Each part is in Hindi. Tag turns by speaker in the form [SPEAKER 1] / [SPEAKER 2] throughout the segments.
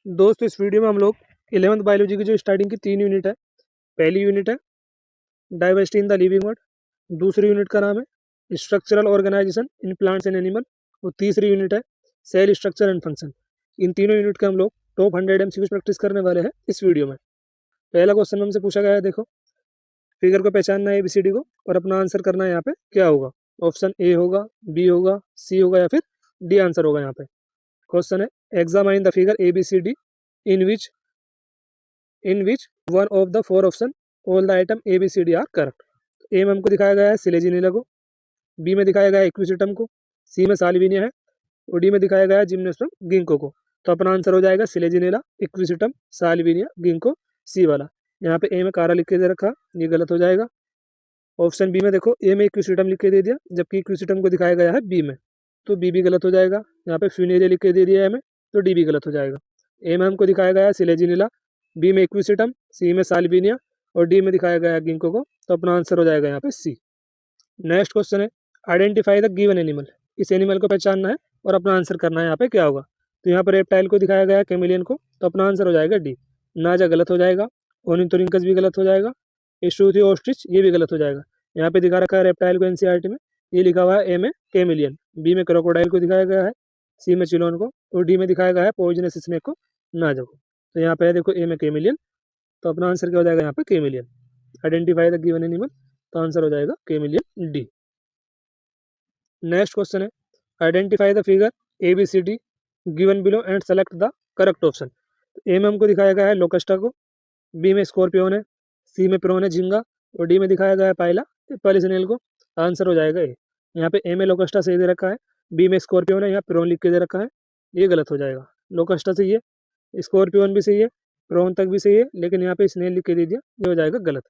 [SPEAKER 1] दोस्तों इस वीडियो में हम लोग 11th बायोलॉजी की जो स्टार्टिंग की 3 यूनिट है। पहली यूनिट है diversity in the living world, दूसरी यूनिट का नाम है structural organisation in plants and animal और तीसरी यूनिट है सेल स्ट्रक्चर एंड फंक्शन। इन तीनों यूनिट के हम लोग टॉप 100 MCQ प्रैक्टिस करने वाले हैं इस वीडियो में। पहला क्वेश्चन हमसे पूछा गया है, देखो फिगर को पहचानना है ABCD को और अपना आंसर करना है। यहाँ पे क्या होगा? ऑप्शन ए होगा, बी होगा, सी होगा या फिर डी आंसर होगा। यहाँ पे क्वेश्चन है examine the figure ABCD in which one of the four option all the item ABCD are correct. A में हमको दिखाया गया है सिलेजिनिला को, बी में दिखाया गया है इक्विसिटम को, सी में साल्विनिया है और डी में दिखाया गया है जिम्नोस्पर्म गिंको को। तो अपना आंसर हो जाएगा सिलेजिनिला, इक्विसिटम, साल्विनिया, गिंको, सी वाला। यहाँ पे ए में कारा लिख के दे रखा, ये गलत हो जाएगा। ऑप्शन बी में देखो ए में इक्विसिटम लिख के दे दिया जबकि इक्विसिटम को दिखाया गया है बी में, तो बी भी गलत हो जाएगा। यहाँ पे फ्यूनेरिया लिख के दे दिया है में, तो डी भी गलत हो जाएगा। ए में हमको दिखाया गया है सिलेजिनिला, बी में इक्विसिटम, सी में साल्विनिया और डी में दिखाया गया है गिंको को। तो अपना आंसर हो जाएगा यहाँ पे सी। नेक्स्ट क्वेश्चन है आइडेंटिफाई द गिवन एनिमल। इस एनिमल को पहचानना है और अपना आंसर करना है। यहाँ पे क्या होगा? तो यहाँ पर रेप्टाइल को दिखाया गया है, कैमिलियन को, तो अपना आंसर हो जाएगा डी। नाजा गलत हो जाएगा, ओनिथोरिंकस भी गलत हो जाएगा, एस्ट्रूथी ऑस्ट्रिच ये भी गलत हो जाएगा। यहाँ पे दिखा रखा है रेप्टाइल को NCERT में, ये लिखा हुआ है ए में कैमिलियन, बी में क्रोकोडाइल को दिखाया गया है, सी में चिलोन को और डी में दिखाया गया है पॉइजनस स्नेक को, नाजा को। तो यहाँ पे देखो ए में कैमिलियन, तो अपना आंसर क्या हो जाएगा यहाँ पे chameleon. Identify the given animal, तो आंसर हो जाएगा कैमिलियन डी। नेक्स्ट क्वेश्चन है identify the figure ABCD given below and select the correct option. A में हमको दिखाया गया है लोकस्टा को, बी में स्कॉर्पियोन है, सी में प्रोन है झिंगा और डी में दिखाया गया है पाइला पॉलिसनेल को। आंसर हो जाएगा ए। यहाँ पे ए में लोकस्टा सही दे रखा है, बी में स्कॉर्पियोन है, यहाँ प्रोन लिख के दे रखा है, ये गलत हो जाएगा। लोकस्टा सही है, स्कॉर्पियोन भी सही है, प्रोन तक भी सही है, लेकिन यहाँ पे स्नेल लिख के दे दिया, ये हो जाएगा गलत।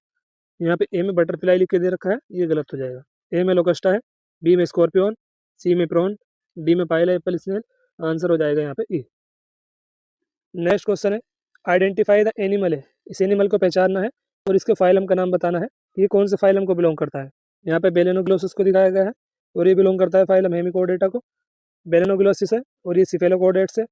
[SPEAKER 1] यहाँ पे ए में बटरफ्लाई लिख के दे रखा है, ये गलत हो जाएगा। ए में लोकस्टा है, बी में स्कॉर्पियोन, सी में प्रॉन, डी में पाइला एप्पल स्नेल। आंसर हो जाएगा यहाँ पे ई। नेक्स्ट क्वेश्चन है आइडेंटिफाई द एनिमल है। इस एनिमल को पहचानना है और इसके फाइलम का नाम बताना है, ये कौन से फाइलम को बिलोंग करता है। यहाँ पे बेलेनोग्लोसिस को दिखाया गया है और ये बिलोंग करता है फाइलम हेमिकोडेटा को। बेलेनोग्लोसिस है और ये सिफेलोकोडेट्स है,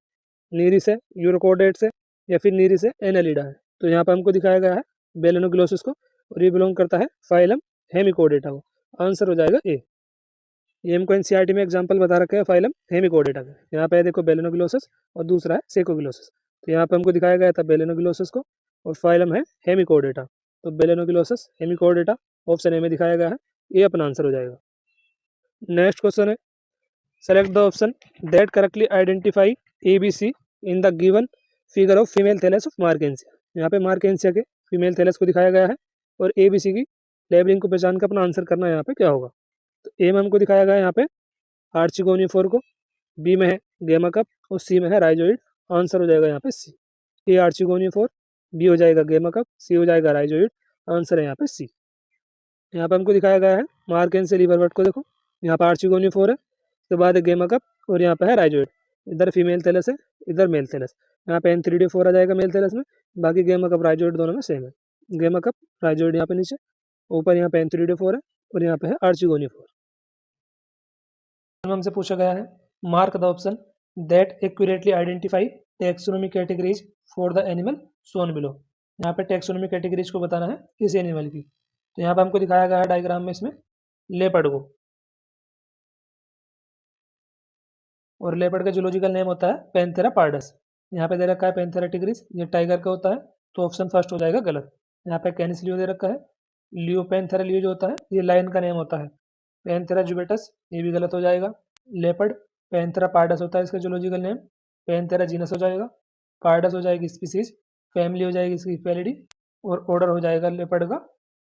[SPEAKER 1] नीरिस है, यूरोकोडेट्स है या फिर नीरिस है, एनालिडा है। तो यहाँ पे हमको दिखाया गया है बेलेनोग्लोसिस को और ये बिलोंग करता है फाइलम हेमिकोडेटा को। आंसर हो जाएगा ए। ये हमको NCERT में एग्जांपल बता रखे हैं फाइलम हेमिकोडेटा का। यहाँ पे देखो बेलेनोग्लोसिस और दूसरा है सेकोग्लोसिस। तो यहाँ पे हमको दिखाया गया था बेलेनोग्लोसिस को और फाइलम है हेमिकोडेटा। तो बेलेनोग्लोसिस हेमिकोडेटा ऑप्शन ए में दिखाया गया है, ये अपना आंसर हो जाएगा। नेक्स्ट क्वेश्चन है select the option that correctly identify ABC in the given figure of female Thales of मार्केंसिया। यहाँ पे मार्केंसिया के फीमेल थैलेस को दिखाया गया है और ABC की लेबलिंग को पहचान कर अपना आंसर करना है। यहाँ पे क्या होगा? तो ए में हमको दिखाया गया है यहाँ पे आर्चिगोनियोफोर को, बी में है गेमा कप और सी में है राइजोइड। आंसर हो जाएगा यहाँ पे सी। ए आर्चिगोनियोफोर, बी हो जाएगा गेमा कप, सी हो जाएगा राइजोइड। आंसर है यहाँ पे सी। यहाँ पे हमको दिखाया गया है मार्केन से लिवरवर्ट को, देखो यहाँ पे आर्चिगोनियोफोर है, उसके बाद है गेमा कप और यहाँ पे है राइजोइड। इधर फीमेल थैलेस है, इधर मेल थैलेस। यहाँ पे N3D4 आ जाएगा मेल थैलेस में, बाकी गेमा कप राइजोइड दोनों में सेम है। गेमा कप राइजोइड यहाँ पे नीचे, ऊपर यहाँ पे N3D4 है और यहाँ पे है आर्चिगोनियोफोर। हमसे पूछा गया है mark the option that accurately identify taxonomy categories for the animal shown below. यहाँ पे टेक्सोनोमी कैटेगरीज को बताना है इस एनिमल की। तो यहाँ पे हमको दिखाया गया है डायग्राम में इसमें लेपर्ड को, और लेपर्ड का जूलॉजिकल नेम होता है पैंथेरा पार्डस। यहाँ पे दे रखा है पैंथेरा टिग्रिस, ये टाइगर का होता है, तो ऑप्शन फर्स्ट हो जाएगा गलत। यहाँ पे कैनिस लियो दे रखा है, लियो पैंथेरा लियो जो होता है ये लायन का नेम होता है। पैंथेरा जुबेटस ये भी गलत हो जाएगा। लेपर्ड पैंथेरा पार्डस होता है इसका जूलॉजिकल नेम, पैंथेरा जीनस हो जाएगा, पार्डस हो जाएगी स्पीसीज, फैमिली हो जाएगी इसकी फेलिडी और ऑर्डर हो जाएगा लेपर्ड का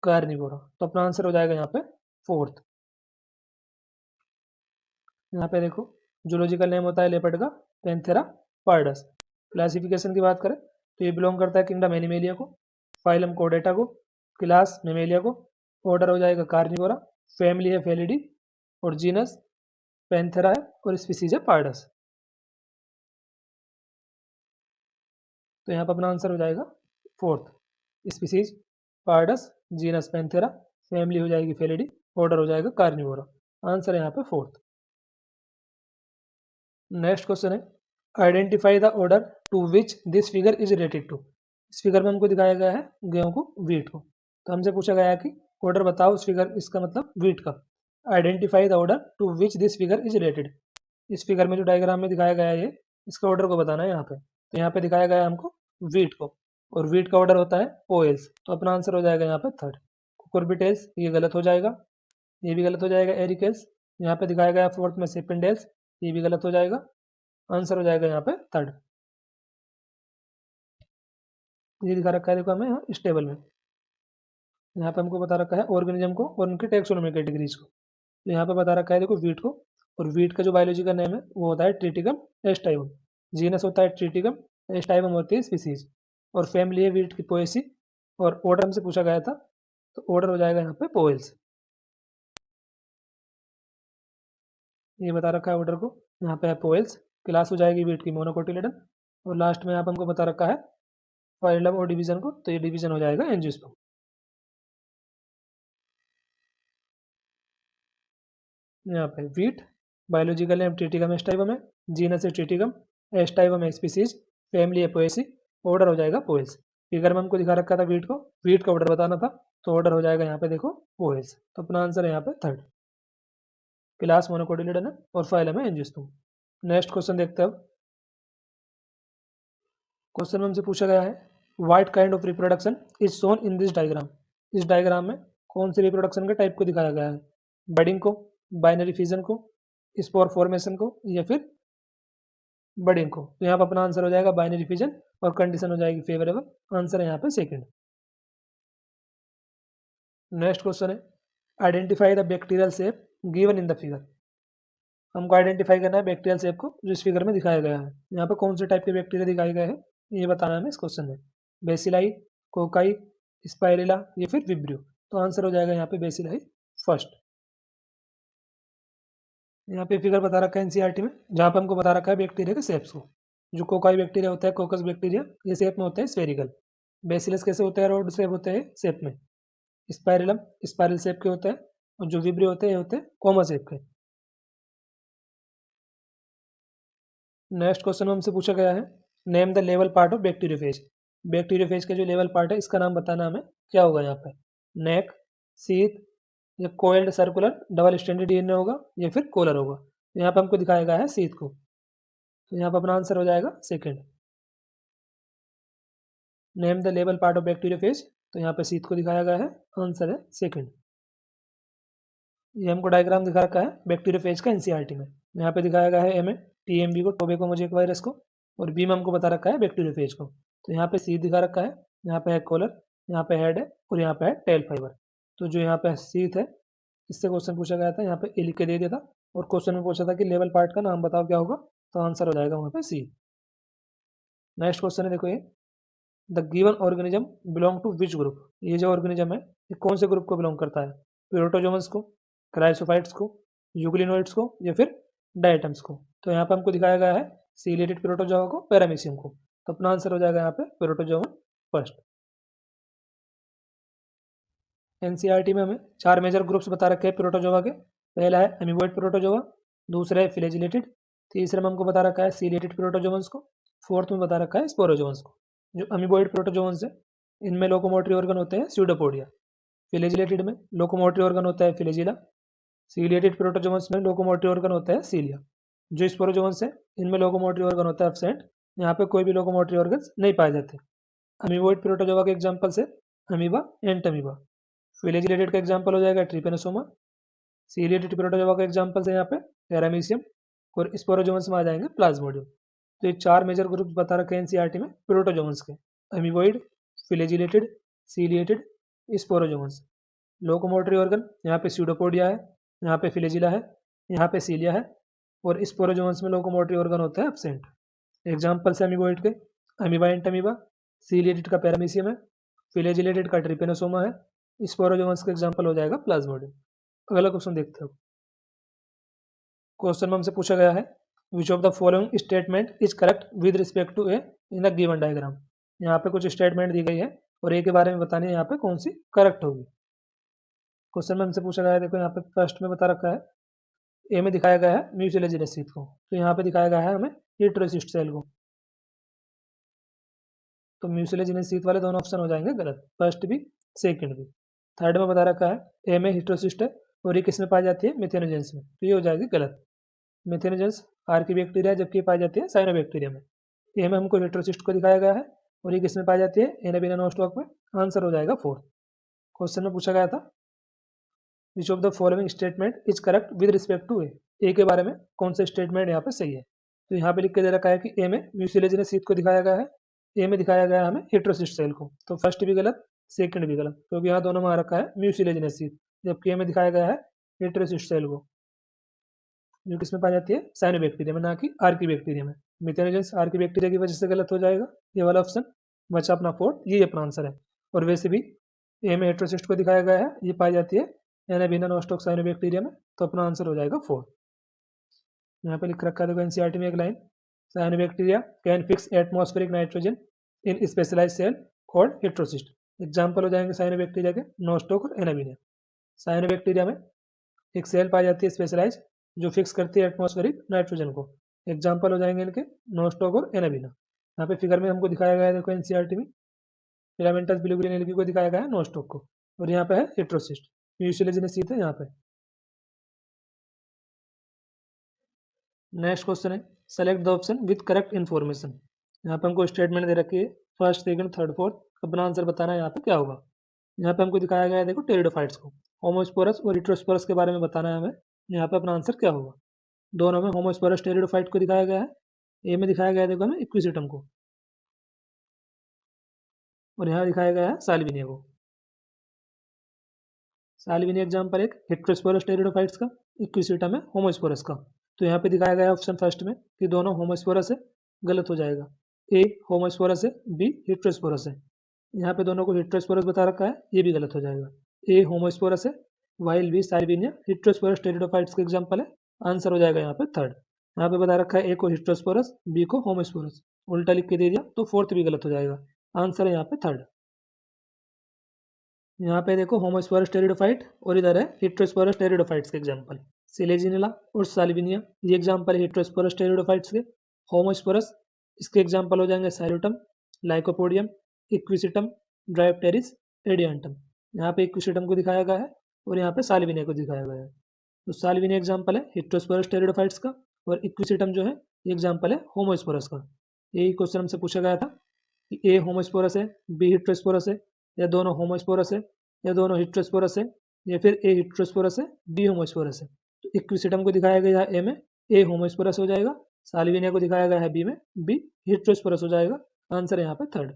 [SPEAKER 1] कार्निवोरा। तो अपना आंसर हो जाएगा यहाँ पे फोर्थ। यहाँ पे देखो जूलॉजिकल नेम होता है लेपर्ड का पैंथेरा पार्डस। क्लासिफिकेशन की बात करें तो ये बिलोंग करता है किंगडम एनिमेलिया को, फाइलम कोडेटा को, क्लास मेमेलिया को, ऑर्डर हो जाएगा कार्निवोरा, फैमिली है फेलिडी और जीनस पैंथेरा है और स्पीसीज है पार्डस। तो यहाँ पर अपना आंसर हो जाएगा fourth, species pardus, genus Panthera, family हो जाएगी फेलिडी, ऑर्डर हो जाएगा कार्निवोरा। आंसर है यहाँ पे फोर्थ। नेक्स्ट क्वेश्चन है identify the order to which this figure is related to. इस फिगर में हमको दिखाया गया है गेहूं को, वीट को। तो हमसे पूछा गया है कि ऑर्डर बताओ उस फिगर, इसका मतलब वीट का। Identify the order to which this figure is related. इस फिगर में जो डायग्राम में दिखाया गया है ये, इसका ऑर्डर को बताना है यहाँ पे। तो यहाँ पे दिखाया गया है हमको वीट को, और वीट का ऑर्डर होता है ओएल्स। तो अपना आंसर हो जाएगा यहाँ पे थर्ड। कुकुरबिटेल्स ये गलत हो जाएगा, ये भी गलत हो जाएगा। एरिकेल्स यहाँ पे दिखाया गया फोर्थ में सेपेंडेल्स, ये भी गलत हो जाएगा। आंसर हो जाएगा यहाँ पे थर्ड। ये दिखा रखा है देखो हमें यहाँ इस टेबल में। यहाँ पे हमको बता रखा है ऑर्गेनिज्म को और उनकी टेक्सोनोमिक कैटेगरीज को। तो यहाँ पे बता रखा है देखो वीट को, और वीट का जो बायोलॉजी का नेम है वो होता है ट्रिटिकम एस्टाइवम। जीनस होता है ट्रिटिकम, एस्टाइवम होती है स्पीसीज, और फैमिली है वीट की पोएसी। और ऑर्डर हमसे पूछा गया था, तो ऑर्डर हो जाएगा यहाँ पे पोएल्स। ये बता रखा है ऑर्डर को, यहाँ पे है पोएल्स। क्लास हो जाएगी वीट की मोनोकोटिलेडन, और लास्ट में यहाँ पे हमको बता रखा है फाइलम और डिवीजन को, तो ये डिवीजन हो जाएगा एंजियोस्पर्म। यहाँ पे वीट बायोलॉजिकल नेम ट्रिटिकम एस्टाइवम है, जीनस है ट्रिटिकम, एस्टाइवम है स्पीसीज, फैमिली है पोएसी, ऑर्डर हो जाएगा पोएल्स। फिगर में हमको दिखा रखा था वीट को, वीट का ऑर्डर बताना था, तो ऑर्डर हो जाएगा यहाँ पे देखो पोएल्स। तो अपना आंसर है यहाँ पे थर्ड। क्लास मोनोकोटिलिडन है और फाइलम है एंजियोस्पर्म। नेक्स्ट क्वेश्चन देखते हैं अब। क्वेश्चन में हमसे पूछा गया है what kind of reproduction is shown in this diagram. इस डायग्राम में कौन से रिप्रोडक्शन के टाइप को दिखाया गया है? बडिंग को, बाइनरी फिजन को, स्पोर फॉर्मेशन को, या फिर बडिंग को। तो यहाँ पर अपना आंसर हो जाएगा बाइनरी फिजन, और कंडीशन हो जाएगी फेवरेबल। आंसर है यहाँ पे सेकंड। नेक्स्ट क्वेश्चन है identify the bacterial shape given in the figure. हमको आइडेंटिफाई करना है बैक्टीरियल शेप को जो इस फिगर में दिखाया गया है। यहाँ पर कौन से टाइप के बैक्टीरिया दिखाए गए हैं ये बताना है हमें इस क्वेश्चन में। बेसिलाई, कोकाई, स्पाइरेला या फिर विब्रियो। तो आंसर हो जाएगा यहाँ पे बेसिलाई फर्स्ट। यहाँ पे फिगर बता रखा है एनसीईआरटी में, जहाँ पे हमको बता रखा है बैक्टीरिया के शेप्स को। जो कोकाई बैक्टीरिया होता है, कोकस बैक्टीरिया, ये शेप में होता है स्फेरिकल। बेसिलस कैसे होता है? रोड शेप होते हैं शेप में। स्पाइरलम स्पाइरल शेप के होते हैं, और जो विब्रियो होते हैं ये होते हैं कोमा शेप के। नेक्स्ट क्वेश्चन हमसे पूछा गया है name the level part of bacteriophage. Bacteriophage का जो लेवल पार्ट है इसका नाम बताना हमें, क्या होगा यहाँ पे? नेक, सीथ, या coiled circular double standard DNA होगा, या फिर कोलर होगा। तो यहाँ पे हमको दिखाया गया है सीथ को, तो यहाँ पे अपना आंसर हो जाएगा second. Name the level part of bacteriophage, तो यहाँ पे सीथ को दिखाया गया है, आंसर है सेकेंड। ये हमको डायग्राम दिखा रखा है बैक्टीरियोफेज का एनसीईआरटी में। यहाँ पे दिखाया गया है ए में टीएमवी को, टोबैको मोज़ेक वायरस को, और बी में हमको बता रखा है बैक्टीरियोफेज को। तो यहाँ पे सी दिखा रखा है, यहाँ पे है कॉलर, यहाँ पे हेड है, और यहाँ पे है टेल फाइबर। तो जो यहाँ पे सीथ है, इससे क्वेश्चन पूछा गया था, यहाँ पे ए लिख के दे दिया था, और क्वेश्चन में पूछा था कि लेवल पार्ट का नाम बताओ क्या होगा, तो आंसर हो जाएगा वहाँ पे सी। नेक्स्ट क्वेश्चन है देखो ये, the given organism belong to which group. ये जो ऑर्गेनिज्म है ये कौन से ग्रुप को बिलोंग करता है? प्रोटोजोमस को, क्राइसोफाइट्स को, यूग्लिनोइड्स को, या फिर डायटम्स को। तो यहाँ पे हमको दिखाया गया है सीलिएटेड प्रोटोजोआ को, पैरामीशियम को। तो अपना आंसर हो जाएगा यहाँ पे प्रोटोजोआ फर्स्ट। एनसीईआरटी में हमें 4 मेजर ग्रुप्स बता रखे हैं प्रोटोजोआ के। पहला है एमीबोइड प्रोटोजोआ, दूसरा है फ्लैजिलेटेड, तीसरे में हमको बता रखा है सीलिएटेड प्रोटोजोअन्स को, फोर्थ में बता रखा है स्पोरोजोअन्स को। जो अमीबोइड प्रोटोजोअन्स है इनमें लोकोमोटरी ऑर्गन होते हैं स्यूडोपोडिया। फ्लैजिलेटेड में लोकोमोटरी ऑर्गन होता है फ्लैजिला। सीलिएटेड प्रोटोजोअन्स में लोकोमोटरी ऑर्गन होता है सीलिया। जो स्पोरोजोअन्स है इनमें लोकोमोटरी ऑर्गन होता है एब्सेंट। यहाँ पे कोई भी लोकोमोटरी ऑर्गन नहीं पाए जाते। अमीबोइड प्रोटोजोआ के एग्जाम्पल्स है अमीबा एंड अमीबा। फ्लैजिलेटेड का एग्जाम्पल हो जाएगा ट्रिपेनोसोमा। सीलिएटेड प्रोटोजोआ का एग्जाम्पल्स है यहाँ पे पैरामीशियम, और स्पोरोजोअन्स में आ जाएंगे प्लाज्मोडियम। तो ये 4 मेजर ग्रुप्स बता रखे हैं एनसीईआरटी में प्रोटोजोअन्स के, amoeboid, flagellated, ciliated, स्पोरोजोअन्स। Locomotory organ यहाँ पे स्यूडोपोडिया है, यहाँ पे फ्लैजिला है, यहाँ पे सीलिया है, और स्पोरोजोअन्स में लोकोमोटरी ऑर्गन होता है एब्सेंट। एग्जाम्पल्स है अमीबोइड के अमीबा एंड अमीबा, सीलिएटेड का पैरामीशियम है, फ्लैजिलेटेड का ट्रिपेनोसोमा है, स्पोरोजोअन्स का एग्जाम्पल हो जाएगा प्लाज्मोडियम। अगला क्वेश्चन देखते हो। क्वेश्चन में हमसे पूछा गया है which of the following statement is correct with respect to A in the given diagram. यहाँ पे कुछ स्टेटमेंट दी गई है और ए के बारे में बतानी है यहाँ पे कौन सी करेक्ट होगी। क्वेश्चन में हमसे पूछा गया है, देखो यहाँ पे फर्स्ट में बता रखा है ए में दिखाया गया है म्यूसिलेजिनस सीथ को। तो यहाँ पे दिखाया गया है हमें हेटेरोसिस्ट सेल को। तो म्यूसिलेजिनस शीथ वाले दोनों ऑप्शन हो जाएंगे गलत, फर्स्ट भी सेकंड भी। थर्ड में बता रखा है ए में हेटेरोसिस्ट है और ये किस में पाई जाती है, मिथेनोजेंस में, तो ये हो जाएगी गलत। मिथेनोजेंस आर्किबैक्टीरिया जबकि पाई जाती है साइनोबैक्टीरिया में। ए में हमको हेटेरोसिस्ट को दिखाया गया है और ये किस में पाई जाती है, एनाबीना नोस्टॉक में। आंसर हो जाएगा फोर्थ। क्वेश्चन में पूछा गया था which of the following statement is correct with respect to A के बारे में कौन सा स्टेटमेंट यहाँ पे सही है। तो यहाँ पे लिख के दे रखा है कि ए में म्यूसिलेजिनस शीथ को दिखाया गया है, ए में दिखाया गया है हमें हेटेरोसिस्ट सेल को, तो फर्स्ट भी गलत सेकंड भी गलत, क्योंकि यहाँ दोनों में आ रखा है म्यूसिलेजिनस शीथ, जबकि ए में दिखाया गया है हेटेरोसिस्ट सेल को, जो किसमें पाई जाती है, साइनोबैक्टीरिया में, ना कि आर्किबैक्टीरिया में। मिथेनोजेंस आर्किबैक्टीरिया की वजह से गलत हो जाएगा ये वाला ऑप्शन, बचा अपना फोर्थ, ये अपना आंसर है। और वैसे भी ए में हेटेरोसिस्ट को दिखाया गया है, ये पाई जाती है एनाबीना नोस्टॉक साइनोबैक्टीरिया में, तो अपना आंसर हो जाएगा फोर्थ। यहाँ पे लिख रखा है देखो एनसीईआरटी में एक line, cyanobacteria can fix atmospheric nitrogen in specialise cell called heterocyst. Example हो जाएंगे साइनोबैक्टीरिया के नोस्टॉक और एनाबीना। साइनोबैक्टीरिया में एक सेल पाई जाती है स्पेशलाइज जो फिक्स करती है एटमॉस्फेरिक नाइट्रोजन को। एग्जाम्पल हो जाएंगे इनके नोस्टॉक और एनाबीना। यहाँ पे फिगर में हमको दिखाया गया है देखो एनसीईआरटी में, फिलामेंटस ब्लू ग्रीन एल्गी को दिखाया गया है नोस्टॉक को, और यहाँ पे है हेटेरोसिस्ट, म्यूसिलेजिनस शीथ है यहाँ पे। नेक्स्ट क्वेश्चन है select the option with correct information. यहाँ पे हमको स्टेटमेंट दे रखी है फर्स्ट सेकंड थर्ड फोर्थ, अपना आंसर बताना है यहाँ पे क्या होगा। यहाँ पे हमको दिखाया गया है देखो टेरिडोफाइट्स को, होमोस्पोरस और हेटेरोस्पोरस के बारे में बताना है हमें। यहाँ पे अपना आंसर क्या होगा। दोनों में होमोस्पोरस टेरिडोफाइट को दिखाया गया है, ए में दिखाया गया है देखो हमें इक्विसिटम को, और यहाँ दिखाया गया है साल्विनिया को। साल्विनिया एग्जाम्पल एक हेटेरोस्पोरस टेरिडोफाइट्स का, इक्विसिटम है होमोस्पोरस का। तो यहाँ पे दिखाया गया है ऑप्शन फर्स्ट में कि दोनों होमोस्पोरस है, गलत हो जाएगा। ए होमोस्पोरस है, बी हेटेरोस्पोरस है। यहाँ पे दोनों को हेटेरोस्पोरस बता रखा है, ये भी गलत हो जाएगा। ए होमोस्पोरस है while B Salvinia heterosporous pteridophytes का एग्जाम्पल है। आंसर हो जाएगा यहाँ पे थर्ड। यहाँ पे बता रखा है ए को हेटेरोस्पोरस, बी को होमोस्पोरस, उल्टा लिख के दे दिया तो फोर्थ भी गलत हो जाएगा। आंसर है यहाँ पे थर्ड। यहाँ पे देखो होमोस्पोरस टेरिडोफाइट और इधर है हेटेरोस्पोरस टेरिडोफाइट्स के एग्जांपल, सिलेजिनिला और साल्विनिया, ये एग्जांपल है हेटेरोस्पोरस टेरिडोफाइट्स के। होमोस्पोरस इसके एग्जांपल हो जाएंगे Psilotum, lycopodium, equisetum, Dryopteris, adiantum. यहाँ पे इक्विसिटम को दिखाया गया है और यहाँ पे साल्विनिया को दिखाया गया है। तो साल्विनिया एग्जाम्पल है हेटेरोस्पोरस टेरिडोफाइट्स का, और इक्विसिटम जो है ये एग्जाम्पल है होमोस्पोरस का। यही क्वेश्चन हमसे पूछा गया था कि ए होमोस्पोरस है, बी हेटेरोस्पोरस है, या दोनों होमोस्पोरस है, या दोनों हेटेरोस्पोरस है, या फिर ए हेटेरोस्पोरस है बी होमोस्पोरस है। तो इक्विसिटम को दिखाया गया है ए में, ए होमोस्पोरस हो जाएगा। साल्विनिया को दिखाया गया है बी में, बी हेटेरोस्पोरस हो जाएगा। आंसर है यहाँ पे थर्ड।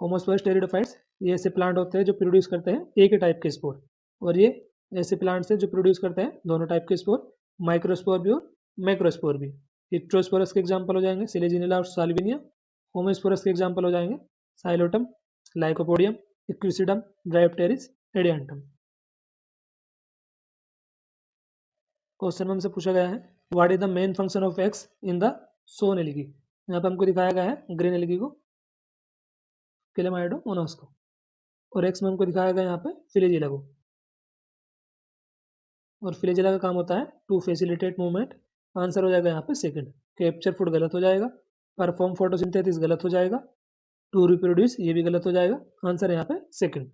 [SPEAKER 1] होमोस्पोरस टेरिडोफाइट्स ये ऐसे प्लांट होते हैं जो प्रोड्यूस करते हैं एक ही टाइप के स्पोर, और ये ऐसे प्लांट्स हैं जो प्रोड्यूस करते हैं दोनों टाइप के स्पोर, माइक्रोस्पोर भी और मैक्रोस्पोर भी। हेटेरोस्पोरस के एग्जाम्पल हो जाएंगे सिलेजिनिला और साल्विनिया। होमोस्पोरस के एग्जाम्पल हो जाएंगे Psilotum, Lycopodium, Equisetum, Dryopteris, Adiantum. Question में हमसे पूछा गया है what is the main function of X in the सोन एल्गी। यहाँ पे हमको दिखाया गया है ग्रीन एल्गी को, क्लेमाइडोमोनास को, और एक्स में हमको दिखाया गया यहाँ पे फ्लैजेला को। और फ्लैजेला का काम होता है टू फैसिलिटेट मूवमेंट। आंसर हो जाएगा यहाँ पे सेकंड। कैप्चर फूड गलत हो जाएगा, परफॉर्म फोटोसिंथेसिस गलत हो जाएगा, टू रिप्रोड्यूस ये भी गलत हो जाएगा। आंसर है यहाँ पे सेकंड।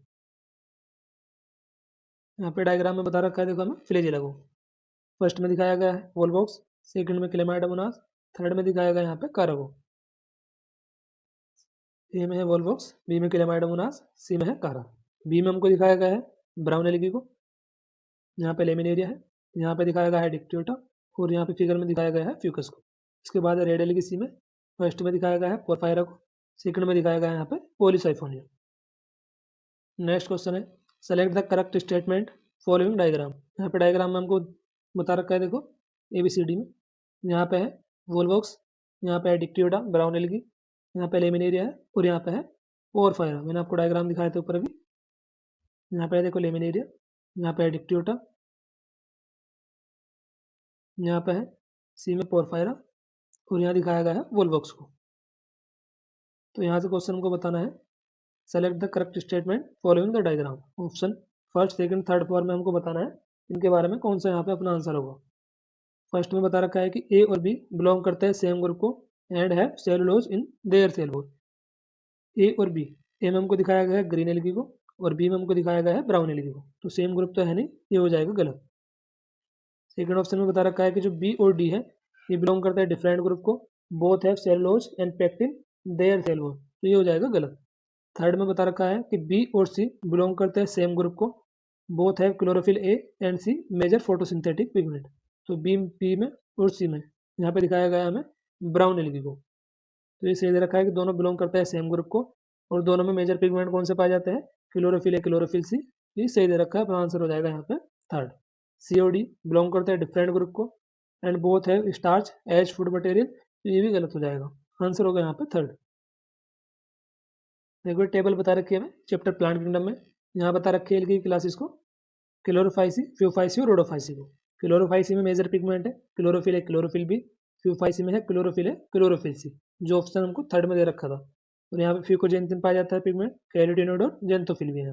[SPEAKER 1] यहाँ पे डायग्राम में बता रखा है देखो हमें फ्लैजेला को, फर्स्ट में दिखाया गया है वोल्वॉक्स, सेकंड में क्लेमाइडोमोनास, थर्ड में दिखाया गया यहाँ पे कारागो। ए में है वोल्वॉक्स, बी में क्लेमाइडोमोनास, सी में है कारा। बी में हमको दिखाया गया है ब्राउन एल्गी को, यहाँ पे लेमिनेरिया है, यहाँ पे दिखाया गया है डिक्टियोटा, और यहाँ पे फिगर में दिखाया गया है फ्यूकस को। इसके बाद है रेड एल्गी सी में, फर्स्ट में दिखाया गया है पोरफायरा को, सेकंड में दिखाया गया है यहाँ पे पॉलीसाइफोनिया। नेक्स्ट क्वेश्चन है select the correct statement following diagram. यहाँ पे डायग्राम में हमको बता रखा है देखो ABCD में, यहाँ पे है वोल्वॉक्स, यहाँ पे है डिक्टियोटा ब्राउन एल्गी, यहाँ पे लेमिनेरिया है, और यहाँ पे है पोरफायरा। मैंने आपको डायग्राम दिखाया था ऊपर अभी। यहाँ पे है देखो लेमिनेरिया, यहाँ पे है डिक्टियोटा, यहाँ पे है सी में पोरफायरा, और यहाँ दिखाया गया है वोल्वॉक्स को। तो यहाँ से क्वेश्चन हमको बताना है select the correct statement following the diagram. Option first second third four में हमको बताना है इनके बारे में कौन सा यहाँ पे अपना आंसर होगा। फर्स्ट में बता रखा है कि ए और बी बिलोंग करते हैं सेम ग्रुप को and have cellulose in their cell wall. A और बी, ए में हमको दिखाया गया है ग्रीन एल्गी को और बी में हमको दिखाया गया है ब्राउन एल्गी को, तो सेम ग्रुप तो है नहीं, ये हो जाएगा गलत। सेकंड ऑप्शन में बता रखा है कि जो बी और डी है ये बिलोंग करता है डिफरेंट ग्रुप को, both have cellulose and pectin their cell wall, तो ये हो जाएगा गलत। थर्ड में बता रखा है कि बी और सी बिलोंग करते हैं सेम ग्रुप को, both have chlorophyll A and C major photosynthetic pigment, तो बी में और सी में यहाँ पे दिखाया गया है हमें ब्राउन एल्गी को, तो ये सही दे रखा है कि दोनों बिलोंग करते हैं सेम ग्रुप को और दोनों में मेजर पिगमेंट कौन से पाए जाते हैं, क्लोरोफिल ए क्लोरोफिल सी, ये सही दे रखा है, अपना आंसर हो जाएगा यहाँ पे थर्ड। सी और डी बिलोंग करते हैं डिफरेंट ग्रुप को and both have starch as food material, तो ये भी गलत हो जाएगा, आंसर होगा यहाँ पे थर्ड। देखो टेबल बता रखी है हमें चैप्टर प्लांट किंगडम में, यहाँ बता रखी है एल्गी की क्लासेस को, क्लोरोफाइसी, फ्यूफाइसी और रोडोफाइसी को। क्लोरोफाइसी में मेजर पिगमेंट है क्लोरोफिल है क्लोरोफिल बी, फ्यूफाइसी में है क्लोरोफिल है क्लोरोफिल सी, जो ऑप्शन हमको थर्ड में दे रखा था। और यहाँ पे फ्यूकोजेंथिन पाया जाता है पिगमेंट, कैरोटीनोइड और जेंथोफिल भी है।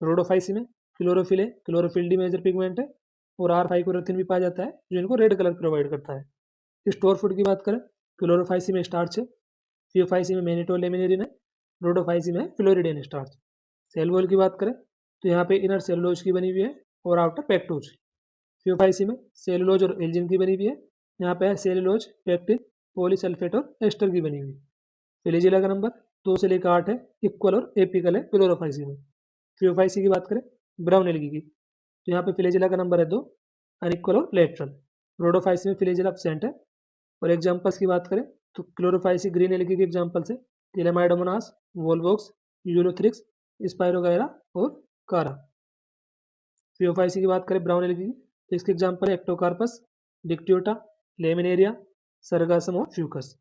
[SPEAKER 1] रोडोफाइसी में क्लोरोफिल है क्लोरोफिल डी मेजर पिगमेंट है और आर फाइकोरेथिन भी पाया जाता है जो इनको रेड कलर प्रोवाइड करता है। स्टोर फूड की बात करें, क्लोरोफाइसी में स्टार्च है, फ्यूफाइसी में मैनिटोल लेमिनेरिन है, रोडोफाइसी में फ्लोरिडेन स्टार्च। सेल वॉल की बात करें तो यहाँ पे इनर सेलुलोज की बनी हुई है और आउटर पेक्टोज। फ्यूफाइसी में सेलुलोज और एल्जिन की बनी हुई है, यहाँ पे है सेलुलोज पेक्टिन पॉलीसल्फेट और एस्टर की बनी हुई। फिलिजिला का नंबर 2 से लेकर 8 है, इक्वल और एपिकल है क्लोरोफाइसी में। फ्यूफाइसी की बात करें ब्राउन एल्गी की, तो यहाँ पे फिलिजिला का नंबर है 2, अनइक्वल और लेटरल। रोडोफाइसी में फिलिजिला एब्सेंट है। और एग्जाम्पल्स की बात करें तो क्लोरोफाइसी ग्रीन एल्गी के एग्जाम्पल्स है टेलेमाइडोमोनास, वोल्वोक्स, यूलोथ्रिक्स, स्पाइरोगायरा और कारा। फियोफाइसी की बात करें ब्राउन एल्गी की, तो इसके एग्जाम्पल है एक्टोकार्पस, डिक्टियोटा, लेमिनेरिया, सरगासम और फ्यूकस।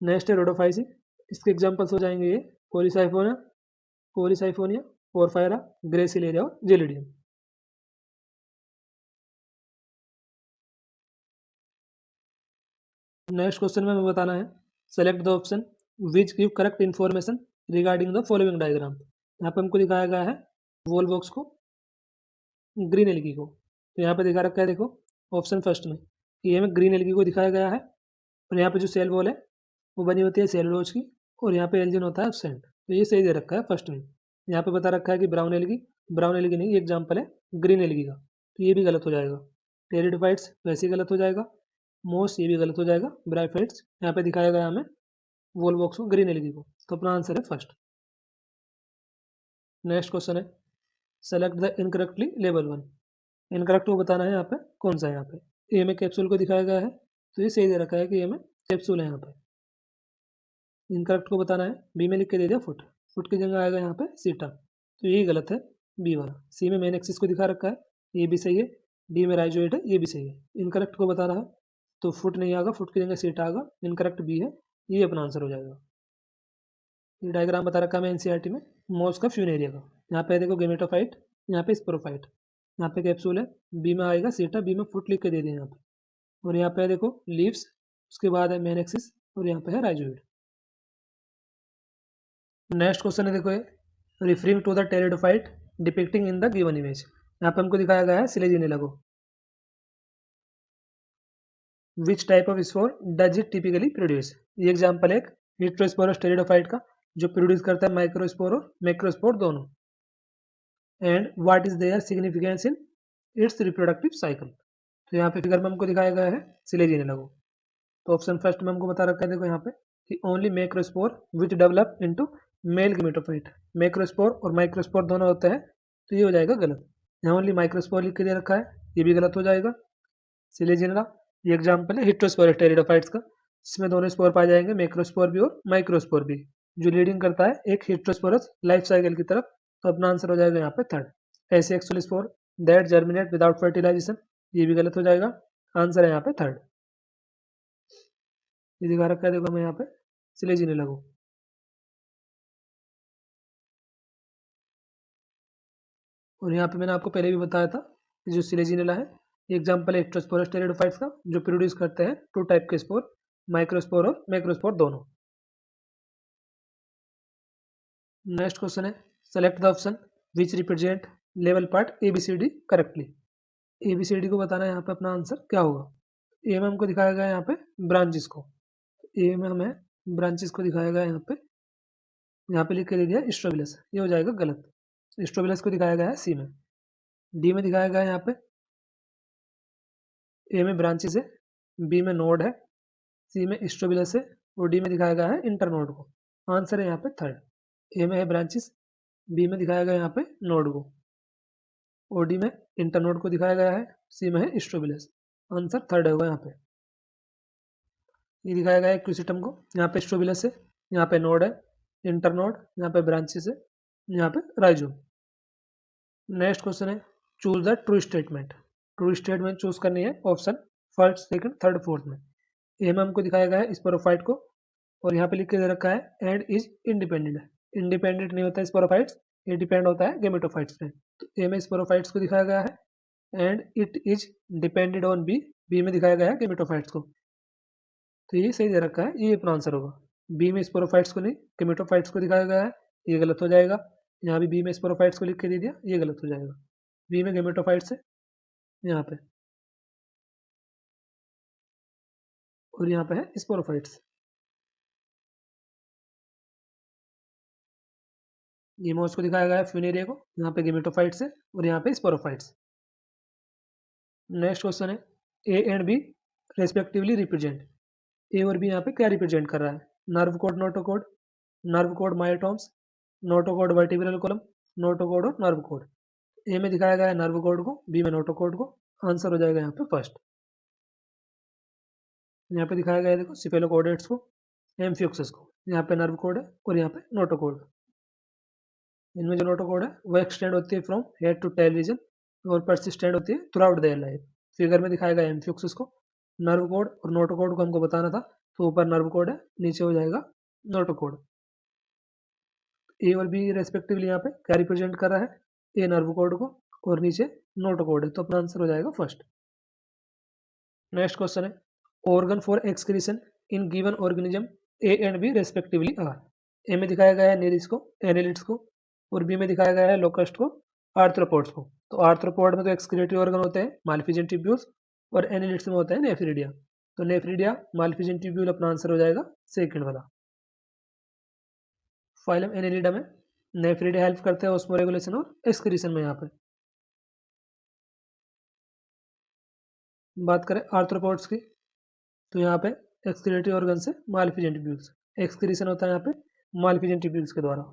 [SPEAKER 1] नेक्स्ट है रोडोफाइसी, इसके एग्जाम्पल्स हो जाएंगे ये पॉलीसाइफोनिया, पोरफायरा, ग्रेसिलेरिया और जेलिडियम। नेक्स्ट क्वेश्चन में हमें बताना है select the option which give correct information regarding the following diagram. यहाँ पे हमको दिखाया गया है वोल्वोक्स को, ग्रीन एल्गी को, तो यहाँ पे दिखा रखा है देखो ऑप्शन फर्स्ट में कि ये में ग्रीन एल्गी को दिखाया गया है और यहाँ पे जो सेल वॉल है वो बनी होती है सेलुलोज की और यहाँ पे एल्जिन होता है एब्सेंट, तो ये सही दे रखा है फर्स्ट में। यहाँ पे बता रखा है कि ब्राउन एल्गी नहीं, ये एग्जाम्पल है ग्रीन एल्गी का, तो ये भी गलत हो जाएगा। टेरिडोफाइट्स वैसे ही गलत हो जाएगा, मोस ये भी गलत हो जाएगा, ब्राइफाइट्स यहाँ पे दिखाया गया हमें वोल्वोक्स को ग्रीन एल्गी को, तो अपना आंसर है फर्स्ट। नेक्स्ट क्वेश्चन है select the incorrectly label one. Incorrect को बताना है यहाँ पे कौन सा है, यहाँ पे ए में कैप्सूल को दिखाया गया है, तो ये सही दे रखा है कि ए में कैप्सूल है यहाँ पे। इनकरेक्ट को बताना है, बी में लिख के दे दिया फुट, फुट की जगह आएगा यहाँ पे सीटा, तो यही गलत है बी वाला। सी में मेन एक्सिस को दिखा रखा है, ये भी सही है। डी में राइजोइड है, ये भी सही है। इनकरेक्ट को बता रहा है तो फुट नहीं आएगा, फुट की जगह सीटा आएगा, इनकरेक्ट बी है, ये अपना आंसर हो जाएगा। ये डायग्राम बता रखा है एनसीईआरटी में मोस का फ्यूनेरिया का। यहाँ पे देखो गेमेटोफाइट, यहाँ पे स्पोरोफाइट, यहाँ पे कैप्सूल है, बी में आएगा सीटा, बी में फुट लिख के दे दिया यहाँ पे। और यहाँ पे देखो लीव्स, उसके बाद है मेन एक्सिस और यहाँ पे है राइजोइड। नेक्स्ट क्वेश्चन है देखो ये referring to the pteridophyte depicting in the given image. यहाँ पे हमको दिखाया गया है सिलेजिनेला को। Which type of spore does it typically produce. ये एग्जाम्पल है हिट्रोस्पोरस टेरिडोफाइट का जो प्रोड्यूस करता है माइक्रोस्पोर और मैक्रोस्पोर दोनों। And what is their significance in its reproductive cycle. तो यहाँ पे फिगर में हमको दिखाया गया है सिलेजिनेला को, तो ऑप्शन फर्स्ट में हमको बता रखा है देखो यहाँ पे कि only macrospore which develop into male gametophyte. Macrospore और माइक्रोस्पोर दोनों होते हैं, तो ये हो जाएगा गलत। यहाँ ओनली माइक्रोस्पोर लिख के दे रखा है, ये भी गलत हो जाएगा। सिलेजिनेला ये एग्जाम्पल है हिट्रोस्पोरस टेरिडोफाइट्स का, जिसमें दोनों स्पोर पाए जाएंगे, मैक्रोस्पोर भी और माइक्रोस्पोर भी, जो लीडिंग करता है एक हिट्रोस्पोरस लाइफ साइकिल की तरफ, तो अपना आंसर हो जाएगा यहाँ पे third. Asexual spore that germinate without fertilisation, ये भी गलत हो जाएगा, आंसर है यहाँ पे थर्ड। ये दिखा रखा है देखो हमें यहाँ पे सिलेजिनेला को। और यहाँ पे मैंने आपको पहले भी बताया था कि जो सिलेजिनेला है एग्जाम्पल है हिट्रोस्पोरस टेरिडोफाइट्स का, जो प्रोड्यूस करते हैं टू टाइप के स्पोर, माइक्रोस्पोर और मैक्रोस्पोर दोनों। नेक्स्ट क्वेश्चन है select the option which represent लेवल part A B C D correctly. ABCD को बताना है यहाँ पे अपना आंसर क्या होगा। ए में हमको दिखाया गया है यहाँ पे ब्रांचेस को, ए में हमें ब्रांचेस को दिखाया गया है यहाँ पे लिख के दे दिया स्ट्रोबिलस, ये हो जाएगा गलत। स्ट्रोबिलस को दिखाया गया है सी में। डी में दिखाया गया है यहाँ पे ए में ब्रांचेस है, बी में नोड है, सी में स्ट्रोबिलस है और डी में दिखाया गया है इंटरनोड को। आंसर है यहाँ पे थर्ड। ए में है ब्रांचेस, बी में दिखाया गया यहाँ पे नोड को, और डी में इंटरनोड को दिखाया गया है, सी में है स्ट्रोबिलस। आंसर थर्ड होगा यहाँ पे। ये दिखाया गया है क्यूसिटम को, यहाँ पे स्ट्रोबिलस है, यहाँ पे नोड है, इंटरनोड, यहाँ पे ब्रांचेस है, यहाँ पे राइजोम। नेक्स्ट क्वेश्चन है choose the true statement. True statement choose करनी है option first, second, third, fourth में। ए में हमको दिखाया गया है स्पोरोफाइट को, और यहाँ पे लिख के दे रखा है एंड इज इंडिपेंडेंट। इंडिपेंडेंट नहीं होता है स्पोरोफाइट्स, ये डिपेंड होता है गेमेटोफाइट्स पे। तो ए में स्पोरोफाइट्स को दिखाया गया है and it is depended on B, B में दिखाया गया है गेमेटोफाइट्स को। तो ये सही दे रखा है, ये अपना आंसर होगा। बी में स्पोरोफाइट्स को नहीं गेमेटोफाइट्स को दिखाया गया है, ये गलत हो जाएगा। यहाँ भी बी में स्पोरोफाइट्स को लिख के दे दिया, ये गलत हो जाएगा। बी में गेमेटोफाइट्स है यहाँ पे, और यहाँ पे है स्पोरोफाइट्स। ये मोस को दिखाया गया है फ्यूनेरिया को, यहाँ पे गेमेटोफाइट्स है और यहाँ पे स्पोरोफाइट्स। नेक्स्ट क्वेश्चन है A and B respectively represent. A और बी यहाँ पे क्या रिप्रेजेंट कर रहा है? Nerve cord, notochord, nerve cord myotomes, notochord vertebral column, notochord और नर्व कोड। ए में दिखाया गया है नर्व कोड को, बी में नोटोकोड को। आंसर हो जाएगा यहाँ पे फर्स्ट। यहाँ पे दिखाया गया है देखो सिफेलोकोडेट्स को, एम्फियोक्सस को। यहाँ पे नर्व कोड है और यहाँ पे नोटोकोड। इनमें जो नोटोकोड है वो एक्सटेंड होती है from head to tail region और परसिस्टेंट होती है throughout their life. Figure में दिखाया गया एम्फियोक्सस को। नर्व कोड और नोटोकोड को हमको बताना था, तो ऊपर नर्व कोड है, नीचे हो जाएगा नोटोकोड। ए और बी रेस्पेक्टिवली यहाँ पे क्या रिप्रेजेंट कर रहा है? ए नर्व कोड को और नीचे नोटोकोड है, तो अपना आंसर हो जाएगा फर्स्ट। नेक्स्ट क्वेश्चन है organ for excretion in given organism A and B respectively are. A में दिखाया गया है नेरिस को, एनालिट्स को, और बी में दिखाया गया है लोकस्ट को, आर्थ्रोपोड्स को। तो आर्थ्रोपोड में तो एक्सक्रीटरी ऑर्गन होते हैं माल्फिजन ट्यूब्यूल्स, और एनालिट्स में होता है नेफ्रिडिया। तो नेफ्रिडिया माल्फिजन ट्यूब्यूल अपना आंसर हो जाएगा सेकंड वाला। फाइलम एनेलिडा में नेफ्रिडिया हेल्प करते हैं ऑस्मोरेगुलेशन और एक्सक्रीशन में। यहाँ पे बात करें आर्थ्रोपोड्स की, तो यहाँ पे एक्सक्रीटरी ऑर्गन से माल्फिजन ट्यूब्यूल्स, एक्सक्रीशन होता है यहाँ पे माल्फिजन ट्यूब्यूल्स के द्वारा।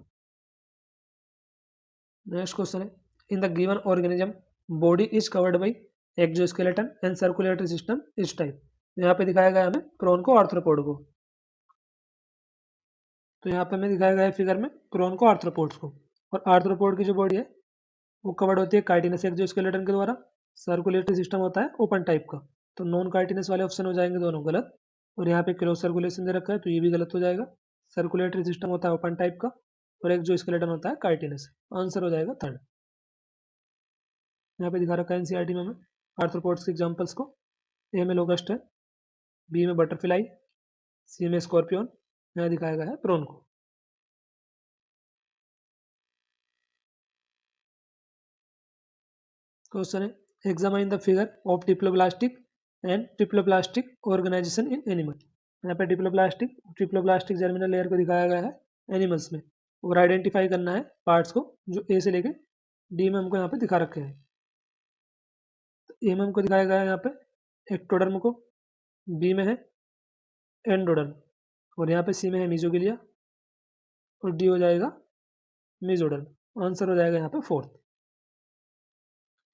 [SPEAKER 1] नेक्स्ट क्वेश्चन है इन the given organism body is covered by exoskeleton and circulatory system इस टाइप। यहाँ पे दिखाया गया हमें क्रोन को, आर्थ्रोपोड को। तो यहाँ पे हमें दिखाया गया है फिगर में क्रोन को, आर्थ्रोपोड्स को। और आर्थ्रोपोड की जो बॉडी है वो कवर्ड होती है काइटिनस एक्सोस्केलेटन के द्वारा। सर्कुलेटरी सिस्टम होता है ओपन टाइप का, तो नॉन काइटिनस वाले ऑप्शन हो जाएंगे दोनों गलत। और यहाँ पे क्लोज सर्कुलेशन दे रखा है, तो ये भी गलत हो जाएगा। सर्कुलेटरी सिस्टम होता है ओपन टाइप का और एक्सोस्केलेटन होता है काइटिनस। आंसर हो जाएगा थर्ड। यहाँ पे दिखा रखा है एनसीईआरटी में हमें आर्थ्रोपोड्स के एग्जांपल्स को। ए में लोकस्ट है, बी में बटरफ्लाई, सी में स्कॉर्पियन, यहाँ दिखाया गया है प्रोन को। क्वेश्चन है examine the figure of diploblastic and triploblastic organisation in animal. यहाँ पे ट्रिप्लोप्लास्टिक जर्मिनल लेयर को दिखाया गया है एनिमल्स में, और आइडेंटिफाई करना है पार्ट्स को जो ए से लेके डी में हमको यहाँ पे दिखा रखे हैं। ए में हमको दिखाया गया है यहाँ पे एक्टोडर्म को, बी में है एंडोडर्म, और यहाँ पे सी में है मीजोगिलिया, और डी हो जाएगा मेसोडर्म। आंसर हो जाएगा यहाँ पे फोर्थ।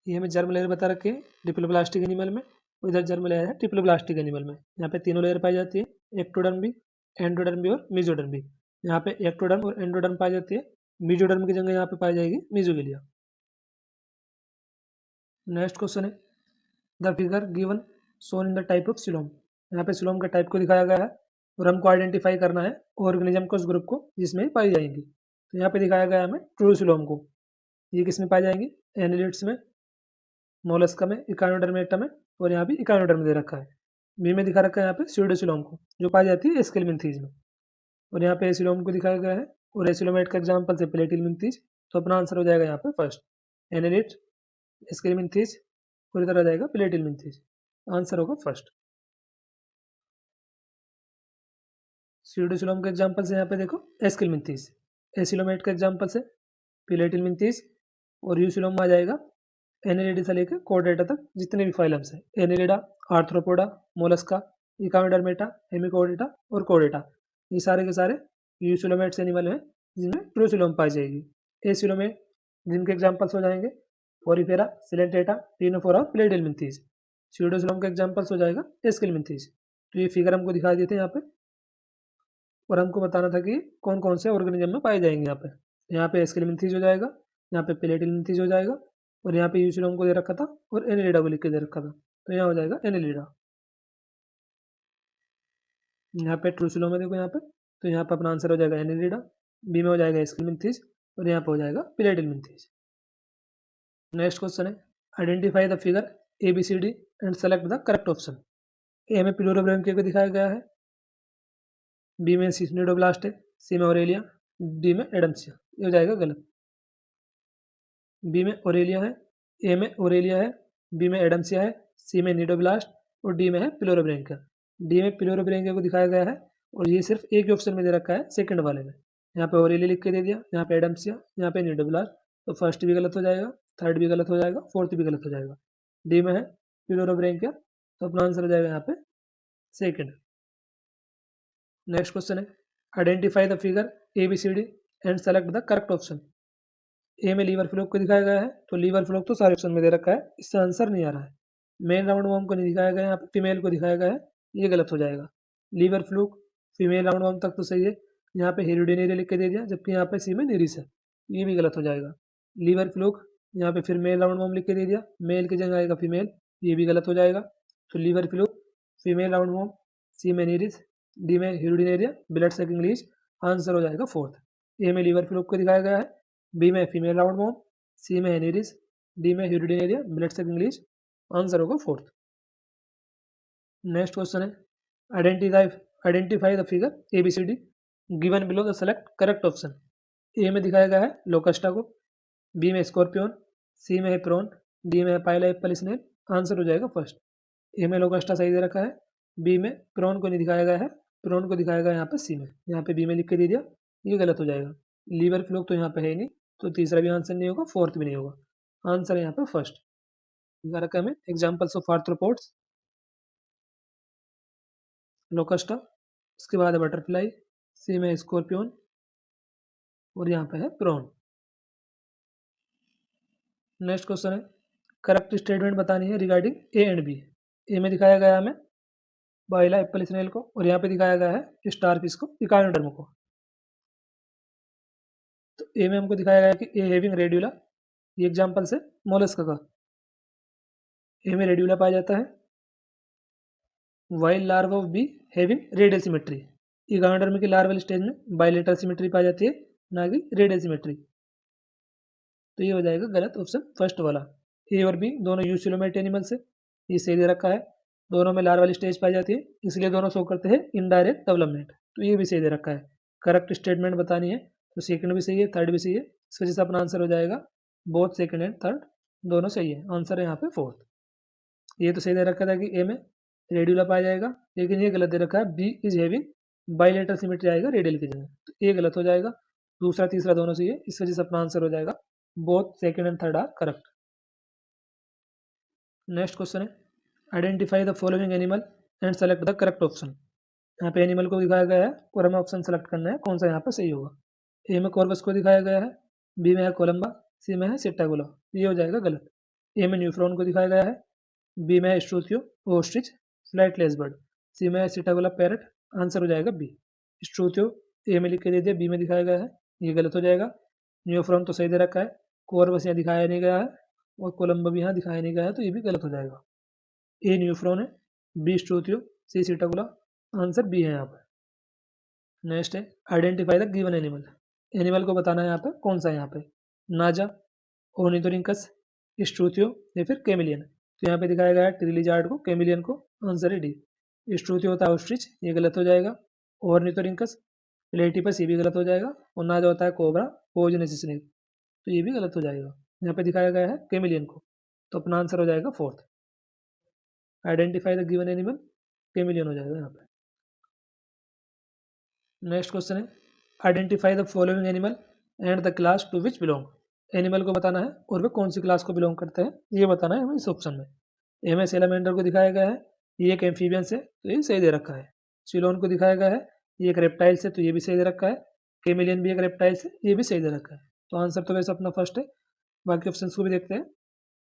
[SPEAKER 1] ये हमें जर्म लेयर बता रखे हैं डिप्लोप्लास्टिक एनिमल में, इधर जर्म लेयर है ट्रिप्लोप्लास्टिक एनिमल में। यहाँ पे तीनों लेयर पाई जाती है, एक्टोडर्म भी, एंडोडर्म भी और मेसोडर्म भी। यहाँ पे एक्टोडर्म और एंडोडर्म पाई जाती है, मेसोडर्म की जगह यहाँ पे पाई जाएगी मीजोगिलिया। नेक्स्ट क्वेश्चन है the figure given shown in the type of coelom. यहाँ पे सिलोम का टाइप को दिखाया गया है और हमको आइडेंटिफाई करना है ऑर्गेनिज्म को, उस ग्रुप को जिसमें पाई जाएंगी। तो यहाँ पे दिखाया गया है हमें ट्रू सिलोम को। ये किसमें पाई जाएंगी? एनालिट्स में, मोलस्का में, इकानोडर्मेटा में, और यहाँ भी इकानोडर्म दे रखा है। बी में दिखा रखा है यहाँ पे स्यूडोसिलोम को, जो पाई जाती है एस्केलमिंथीज में, और यहाँ पे एसिलोम को दिखाया गया है, और एसिलोमेट का एग्जाम्पल है प्लेटिलमिंथीज। तो अपना आंसर हो जाएगा यहाँ पे फर्स्ट, एनालिट, एस्केलमिंथीज, और इधर आ जाएगा प्लेटिलमिन्थेज। आंसर होगा फर्स्ट। सीडोसिलोम के एग्जाम्पल्स यहाँ पे देखो, एस्किलमिन्थेज। एसिलोमेट के एग्जाम्पल्स है प्लेटिलमिन्थेज, और यूसिलोम में आ जाएगा एनिलिडा से लेकर कॉर्डेटा तक जितने भी फाइलम्स हैं, Annelida, arthropoda, Mollusca, Echinodermata, hemichordata और कोडेटा, ये सारे के सारे यूसिलोमेट्स एनिमल हैं जिनमें ट्रूसिलोम पाई जाएगी। एसिलोमेट जिनके एग्जाम्पल्स हो जाएंगे पोरिफेरा, सिलेंटेटा, टिनोफोरा, प्लेटिलमिन्थेज। सीडोसिलोम के एग्जाम्पल्स हो जाएगा एस्किलमिन्थेज। तो ये फिगर हमको दिखाई देते हैं यहाँ पे, और हमको बताना था कि कौन कौन से ऑर्गेनिज्म में पाए जाएंगे। यहाँ पे एस्किलमिन्थेज हो जाएगा, यहाँ पे प्लेटिलमिन्थेज हो जाएगा, और यहाँ पे यूसिलोम को दे रखा था और एनिलिडा को लिख के दे रखा था, तो यहाँ हो जाएगा एनिलिडा। यहाँ पे ट्रूसिलोम है देखो यहाँ पे, तो यहाँ पे अपना आंसर हो जाएगा एनिलिडा, बी में हो जाएगा एस्किलमिन्थेज, और यहाँ पे हो जाएगा प्लेटिलमिन्थेज। नेक्स्ट क्वेश्चन है, identify the figure A B C D and select the correct option. A में प्लूरोब्रैंकिया को दिखाया गया है, बी में सिस्निडोब्लास्ट है, सी में ओरेलिया, डी में एडम्सिया, ये हो जाएगा गलत। बी में ओरेलिया है, ए में ओरेलिया है, बी में एडम्सिया है, सी में निडोब्लास्ट और डी में है प्लूरोब्रैंकिया। डी में प्लूरोब्रैंकिया को दिखाया गया है, और ये सिर्फ एक ही ऑप्शन में दे रखा है, सेकंड वाले में। यहाँ पे ओरेलिया लिख के दे दिया, यहाँ पे एडम्सिया, यहाँ पे निडोब्लास्ट, तो फर्स्ट भी गलत हो जाएगा, थर्ड भी गलत हो जाएगा, फोर्थ भी गलत हो जाएगा। डी में है प्लूरोब्रैंकिया, तो अपना आंसर हो जाएगा यहाँ पे सेकंड। नेक्स्ट क्वेश्चन है, identify the figure A B C D and select the correct option. A में लीवर फ्लूक को दिखाया गया है, तो लीवर फ्लूक तो सारे ऑप्शन में दे रखा है, इससे आंसर नहीं आ रहा है। मेन राउंड वॉर्म को नहीं दिखाया गया, यहाँ पे फीमेल को दिखाया गया है, ये गलत हो जाएगा। Liver fluke female roundworm तक तो सही है, यहाँ पे हेरिडिनेरिया लिख के दे दिया, जबकि यहाँ पे सी में निरिस है, ये भी गलत हो जाएगा। लीवर फ्लूक यहाँ पे फिर मेल राउंड वॉर्म लिख के दे दिया, मेल की जगह आएगा फीमेल, ये भी गलत हो जाएगा। तो liver fluke, female roundworm, C में निरिस, डी में Hirudinaria, blood sucking leech, answer हो जाएगा फोर्थ। ए में लीवर फ्लूक को दिखाया गया है, बी में फीमेल राउंड वॉर्म, सी में हेनेरिस, डी में hirudinaria, blood sucking leech, answer होगा फोर्थ। नेक्स्ट क्वेश्चन है, identify the figure A B C D given below the select correct option. A में दिखाया गया है लोकस्टा को, बी में स्कॉर्पियन, सी में है प्रॉन, डी में है पाइला एप्पल स्नेल, आंसर हो जाएगा फर्स्ट। ए में लोकस्टा सही दे रखा है, बी में प्रॉन को नहीं दिखाया गया है, प्रॉन को दिखाया गया यहाँ पे सी में, यहाँ पे बी में लिख के दे दिया, ये गलत हो जाएगा। लीवर फ्लूक तो यहाँ पे है ही नहीं, तो तीसरा भी आंसर नहीं होगा, फोर्थ भी नहीं होगा, आंसर है यहाँ पे फर्स्ट। रखा है एग्जाम्पल्स ऑफ आर्थ्रोपोड्स, लोकस्टा, उसके बाद है बटरफ्लाई, सी में स्कॉर्पियन, और यहाँ पे है प्रॉन। नेक्स्ट क्वेश्चन है, करेक्ट स्टेटमेंट बतानी है रिगार्डिंग ए एंड बी। ए में दिखाया गया है हमें बाइला एप्पल स्नेल को, और यहाँ पे दिखाया गया है स्टार फिश को, इकानोडर्म को। तो ए में हमको दिखाया गया है कि ए हैविंग रेड्यूला, ये एग्जाम्पल से मोलस्क का। ए में रेड्यूला पाया जाता है, while larva of be having radial symmetry, echinoderm की लार्वल स्टेज में बाइलेटरल सिमेट्री पाई जाती है, ना कि रेडियल सिमेट्री। तो ये हो जाएगा गलत ऑप्शन फर्स्ट वाला। ए और बी दोनों यूसिलोमेट एनिमल्स है, ये सही दे रखा है, दोनों में लार्वल स्टेज पाई जाती है, इसलिए दोनों शो करते हैं इनडायरेक्ट डेवलपमेंट, तो ये भी सही दे रखा है। करेक्ट स्टेटमेंट बतानी है, तो सेकंड भी सही है, थर्ड भी सही है, इस वजह से अपना आंसर हो जाएगा बोथ सेकंड एंड थर्ड दोनों सही है, आंसर है यहाँ पे फोर्थ। ये तो सही दे रखा था कि ए में रेड्यूला पाया जाएगा, लेकिन ये गलत दे रखा है, B is having bilateral symmetry आएगा रेडियल की जगह, तो ये गलत हो जाएगा। दूसरा तीसरा दोनों सही है, इस वजह से अपना आंसर हो जाएगा both second and third are correct. Next question है, identify the following animal and select the correct option. यहाँ पे एनिमल को दिखाया गया है और हमें ऑप्शन सेलेक्ट करना है कौन सा यहाँ पे सही होगा। ए में कॉर्वस को दिखाया गया है, बी में है कोलंबा, सी में है सिट्टागोला, ये हो जाएगा गलत। ए में न्यूफ्रॉन को दिखाया गया है, बी में है स्ट्रूथियो ओस्ट्रिच फ्लाइटलेस बर्ड, सी में है सिट्टागोला पैरट, आंसर हो जाएगा बी। स्ट्रूथियो ए में लिख के दे दिया, बी में दिखाया गया है, ये गलत हो जाएगा। न्यूफ्रॉन तो सही दे रखा है, कॉर्वस यहाँ दिखाया नहीं गया है, और कोलंबा भी यहाँ दिखाया नहीं गया है, तो ये भी गलत हो जाएगा। ए न्यूफ्रॉन है, बी स्ट्रूथियो, सी सिट्टागोला, आंसर बी है यहाँ पर। नेक्स्ट है, identify the given animal. Animal को बताना है यहाँ पे कौन सा है, यहाँ पे नाजा, ओर्निथोरिंकस, स्ट्रूथियो या फिर कैमिलियन। तो यहाँ पे दिखाया गया है ट्रिलिजार्ड को, कैमिलियन को, आंसर है डी। स्ट्रूथियो होता है ऑस्ट्रिच, ये गलत हो जाएगा। ओर्निथोरिंकस प्लेटिपस, ये भी गलत हो जाएगा। और नाजा होता है कोबरा पोइजनस स्नेक, तो ये भी गलत हो जाएगा। यहाँ पे दिखाया गया है कैमिलियन को। तो अपना आंसर हो जाएगा fourth. Identify the given animal, chameleon हो जाएगा यहाँ पे। नेक्स्ट क्वेश्चन है identify the following animal and the class to which belong. Animal को बताना है और वे कौन सी क्लास को बिलोंग करते हैं ये बताना है हमें इस ऑप्शन में। ए में सेलामेंडर को दिखाया गया है, ये एक एम्फीबियंस है तो ये सही दे रखा है। चिलोन को दिखाया गया है, ये एक रेप्टाइल्स है तो ये भी सही दे रखा है। कैमिलियन भी एक रेप्टाइल्स है, ये भी सही दे रखा है। तो आंसर तो वैसे अपना फर्स्ट है। बाकी ऑप्शन को भी देखते हैं।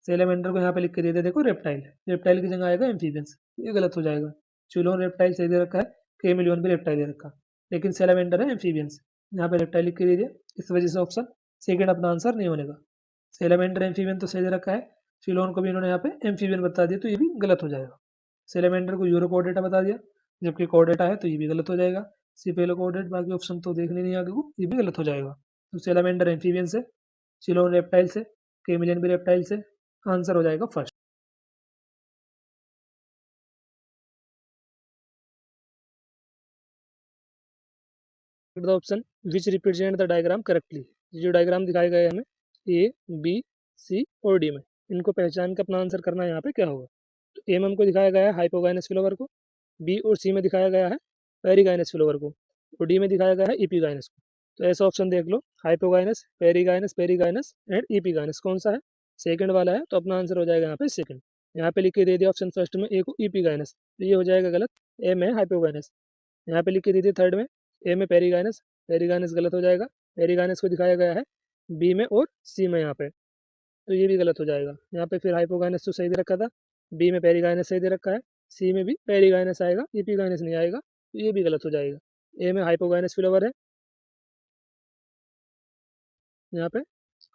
[SPEAKER 1] सेलामेंडर को यहाँ पे लिख के दे दे, देखो रेप्टाइल है, रेप्टाइल की जगह आएगा एम्फीबियंस, ये गलत हो जाएगा। चिलोन रेप्टाइल सही दे रखा है, कैमिलियन भी रेप्टाइल दे रखा है, लेकिन सेलामेंडर है एम्फीबियंस, यहाँ पे रेप्टाइल लिख के दे दिया, इस वजह से ऑप्शन सेकंड अपना आंसर नहीं होने का। सेलामेंडर एम्फीबियन तो सही दे रखा है, चिलोन को भी इन्होंने यहाँ पे एम्फीबियन बता दिया तो ये भी गलत हो जाएगा। सेलामेंडर को यूरोकोडेटा बता दिया, जबकि कोडेटा है तो ये भी गलत हो जाएगा। सिपेलोकोडेट, बाकी ऑप्शन तो देखने नहीं आगे को, ये भी गलत हो जाएगा। तो सेलामेंडर एम्फीबियन से, चिलोन रेप्टाइल से, कैमिलियन भी रेप्टाइल से, आंसर हो जाएगा first. The option which represent the diagram correctly. जो डायग्राम दिखाए गए हमें ए, बी, सी और डी में, इनको पहचान के अपना आंसर करना है यहाँ पे क्या होगा। तो ए में हमको दिखाया गया है हाइपोगाइनस फ्लोवर को, बी और सी में दिखाया गया है पेरिगाइनस फ्लोवर को, और डी में दिखाया गया है इपीगाइनस को। तो ऐसा ऑप्शन देख लो, हाइपोगाइनस, पेरिगाइनस, पेरिगाइनस एंड इपीगाइनस कौन सा है, सेकंड वाला है, तो अपना आंसर हो जाएगा यहाँ पे सेकंड। यहाँ पे लिख के दे दिया ऑप्शन फर्स्ट में ए को इपीगाइनस, तो ये हो जाएगा गलत, ए में हाइपोगाइनस। यहाँ पे लिख के दी थी थर्ड में ए में पेरिगाइनस, पेरिगाइनस गलत हो जाएगा, पेरिगाइनस को दिखाया गया है बी में और सी में यहाँ पे, तो ये भी गलत हो जाएगा। यहाँ पे फिर हाइपोगाइनस तो सही दे रखा था, बी में पेरिगाइनस सही दे रखा है, सी में भी पेरिगाइनस आएगा, इपीगाइनस नहीं आएगा, तो ये भी गलत हो जाएगा। ए में हाइपोगाइनस फ्लोवर है यहाँ पे,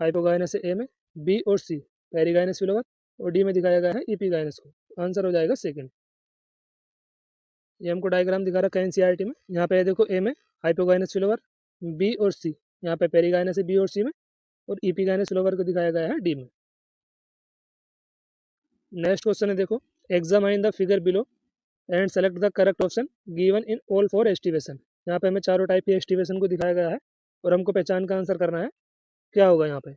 [SPEAKER 1] हाइपोगाइनस है ए में, बी और सी पेरिगाइनस फ्लोवर, और डी में दिखाया गया है इपीगाइनस को, आंसर हो जाएगा सेकंड। ये हमको डायग्राम दिखा रखा है एनसीईआरटी में, यहाँ पे देखो ए में हाइपोगाइनस फ्लोवर, बी और सी, यहाँ पे पेरिगाइनस है बी और सी में, और इपीगाइनस फ्लोवर को दिखाया गया है डी में। नेक्स्ट क्वेश्चन है देखो, examine the figure below and select the correct option given in all for aestivation. यहाँ पे हमें चारों टाइप के एस्टिवेशन को दिखाया गया है और हमको पहचान का आंसर करना है क्या होगा यहाँ पे।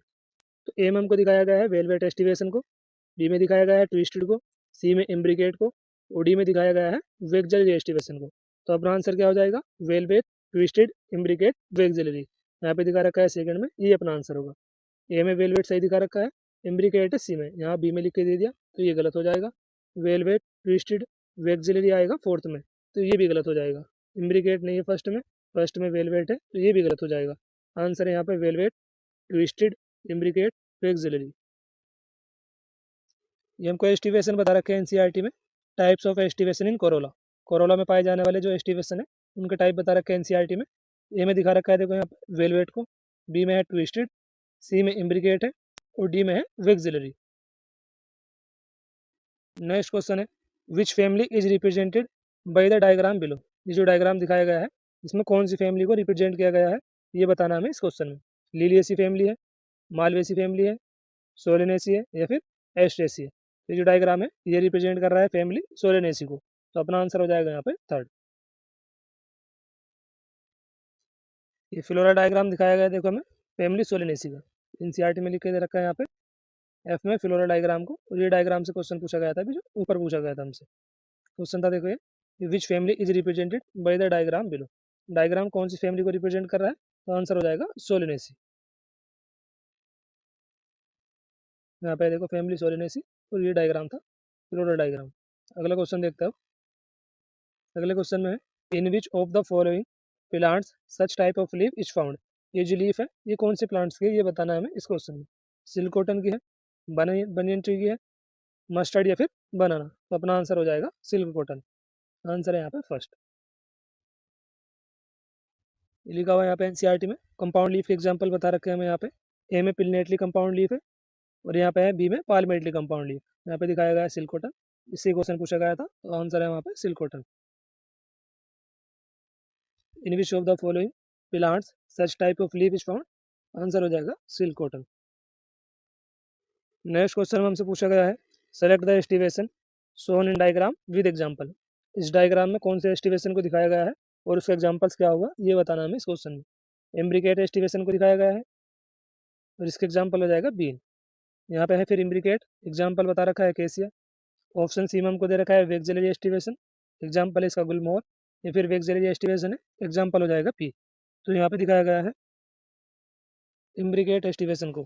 [SPEAKER 1] तो ए में हमको दिखाया गया है वेलवेट एस्टिवेशन को, बी में दिखाया गया है ट्विस्टेड को, सी में इम्ब्रिकेट को, और डी में दिखाया गया है वेगजलरी एस्टिवेशन को। तो अपना आंसर क्या हो जाएगा, वेलवेट, ट्विस्टेड, इम्ब्रिकेट, वेगजलरी। यहाँ पे दिखा रखा है सेकंड में, ये अपना आंसर होगा। ए में वेलवेट सही दिखा रखा है, इम्ब्रिकेट है सी में, यहाँ बी में लिख के दे दिया तो ये गलत हो जाएगा। वेलवेट, ट्विस्टेड, वेगजलरी आएगा फोर्थ में, तो ये भी गलत हो जाएगा। इम्ब्रिकेट नहीं है फर्स्ट में वेलवेट है तो ये भी गलत हो जाएगा। आंसर है यहाँ पे वेलवेट, ट्विस्टेड, इम्ब्रिकेट, वेगजलरी। ये हमको एस्टिवेशन बता रखे हैं एनसीईआरटी में, types of aestivation in Corolla. Corolla में पाए जाने वाले जो एस्टिवेशन है उनके टाइप बता रखे हैं एनसीईआरटी में। ए में दिखा रखा है देखो यहाँ पे वेलवेट को, बी में है ट्विस्टेड, सी में इम्ब्रिकेट है, और डी में है वेक्सिलरी। नेक्स्ट क्वेश्चन है विच family is represented by the diagram below. ये जो डायग्राम दिखाया गया है इसमें कौन सी फैमिली को रिप्रेजेंट किया गया है ये बताना हमें इस क्वेश्चन में। लिलियसी फैमिली है, मालवेसी फैमिली है, सोलेनेसी है, या फिर एस्ट्रेसी है। ये जो डायग्राम है ये रिप्रेजेंट कर रहा है फैमिली सोलेनेसी को, तो अपना आंसर हो जाएगा यहाँ पे थर्ड। ये फ्लोरा डायग्राम दिखाया गया है देखो हमें फैमिली सोलेनेसी का, एनसीईआरटी में लिख के दे रखा है यहाँ पे एफ में फ्लोरा डायग्राम को, और ये डायग्राम से क्वेश्चन पूछा गया था अभी जो ऊपर पूछा गया था हमसे। क्वेश्चन था देखो ये विच family is represented by the diagram below. Diagram कौन सी फैमिली को रिप्रेजेंट कर रहा है, तो आंसर हो जाएगा सोलेनेसी। यहाँ पे देखो फैमिली सोलेनेसी, और ये डायग्राम था फ्लोरा डायग्राम। अगला क्वेश्चन देखते हैं। अगले क्वेश्चन में है in which of the following plants such type of leaf is found. ये जो लीफ है ये कौन से प्लांट्स की है ये बताना है हमें इस क्वेश्चन में। सिल्क कॉटन की है, बनियन ट्री की है, मस्टर्ड या फिर बनाना, तो अपना आंसर हो जाएगा सिल्क कॉटन। आंसर है यहाँ पे फर्स्ट। लिखा हुआ है यहाँ पे एनसीईआरटी में कंपाउंड लीफ के एग्जांपल बता रखे हैं हमें यहाँ पे। ए में पिलनेटली कंपाउंड लीफ है, और यहाँ पे है बी में पालमेटली कंपाउंड लीफ। यहाँ पे दिखाया गया है सिल्क कॉटन, इससे क्वेश्चन पूछा गया था, तो आंसर है वहाँ पे silk cotton. In which of the following plants such type of leaf is found, answer हो जाएगा सिल्क कॉटन। नेक्स्ट क्वेश्चन में हमसे पूछा गया है select the aestivation shown in diagram with example. इस डायग्राम में कौन से एस्टिवेशन को दिखाया गया है और उसके एग्जांपल्स क्या होगा ये बताना हमें इस क्वेश्चन में। एम्ब्रिकेट एस्टिवेशन को दिखाया गया है और इसके एग्जांपल हो जाएगा बीन। यहाँ पे है फिर इम्ब्रिकेट, एग्जाम्पल बता रखा है केसिया। ऑप्शन सी में हमको दे रखा है वेक्सिलरी एस्टिवेशन, एग्जाम्पल इसका गुलमोहर, या फिर वेक्सिलरी एस्टिवेशन है, एग्जाम्पल हो जाएगा पी। तो यहाँ पे दिखाया गया है इम्ब्रिकेट एस्टिवेशन को,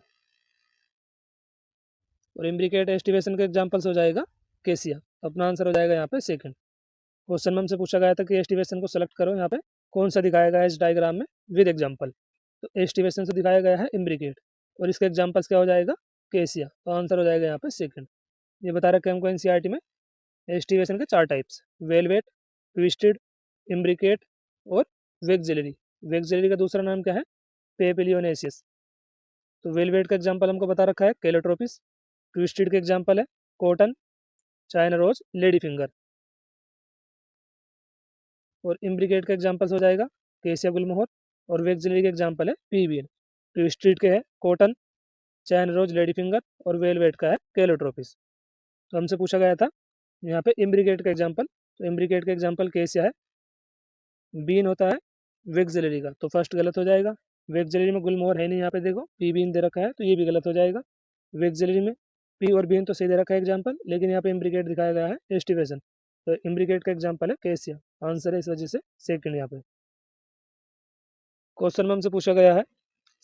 [SPEAKER 1] और इम्ब्रिकेट एस्टिवेशन का एग्जाम्पल्स हो जाएगा केसिया। अपना आंसर हो जाएगा यहाँ पे सेकंड। क्वेश्चन में हमसे पूछा गया था कि एस्टिवेशन को सेलेक्ट करो, यहाँ पे कौन सा दिखाया गया है इस डायग्राम में विद एग्जाम्पल। तो एस्टिवेशन से दिखाया गया है इम्ब्रिकेट, और इसके एग्जाम्पल्स क्या हो जाएगा केसिया। तो आंसर हो जाएगा यहाँ पे सेकंड। ये बता रखे हमको एनसीईआरटी में एस्टिवेशन के 4 टाइप्स, वेलवेट, ट्विस्टेड, इम्ब्रिकेट और वेक्सिलरी। वेक्सिलरी का दूसरा नाम क्या है पेपिलियोनेसिस। तो वेलवेट का एग्जाम्पल हमको बता रखा है केलोट्रोपिस, ट्विस्टेड के एग्जाम्पल है cotton, China rose, lady finger, और इम्ब्रिकेट का एग्जाम्पल्स हो जाएगा केसिया गुलमोहर, और वेक्सिलरी के एग्जाम्पल है पीबीएन। ट्विस्टेड के है cotton, China rose, lady finger, और वेलवेट का है केलोट्रोपिस। तो हमसे पूछा गया था यहाँ पे इम्ब्रिकेट का एग्जाम्पल, तो इम्ब्रिकेट का एग्जाम्पल केसिया है, बीन होता है वेक्सिलरी का, तो फर्स्ट गलत हो जाएगा। वेक्सिलरी में गुलमोहर है नहीं, यहाँ पे देखो पी बीन दे रखा है, तो ये भी गलत हो जाएगा। वेक्सिलरी में पी और बीन तो सही दे रखा है एग्जाम्पल, लेकिन यहाँ पे इम्ब्रिकेट दिखाया गया है एस्टिवेशन, तो इम्ब्रिकेट का एग्जाम्पल है केसिया। आंसर है इस वजह से सेकंड यहाँ पे। क्वेश्चन में हमसे पूछा गया है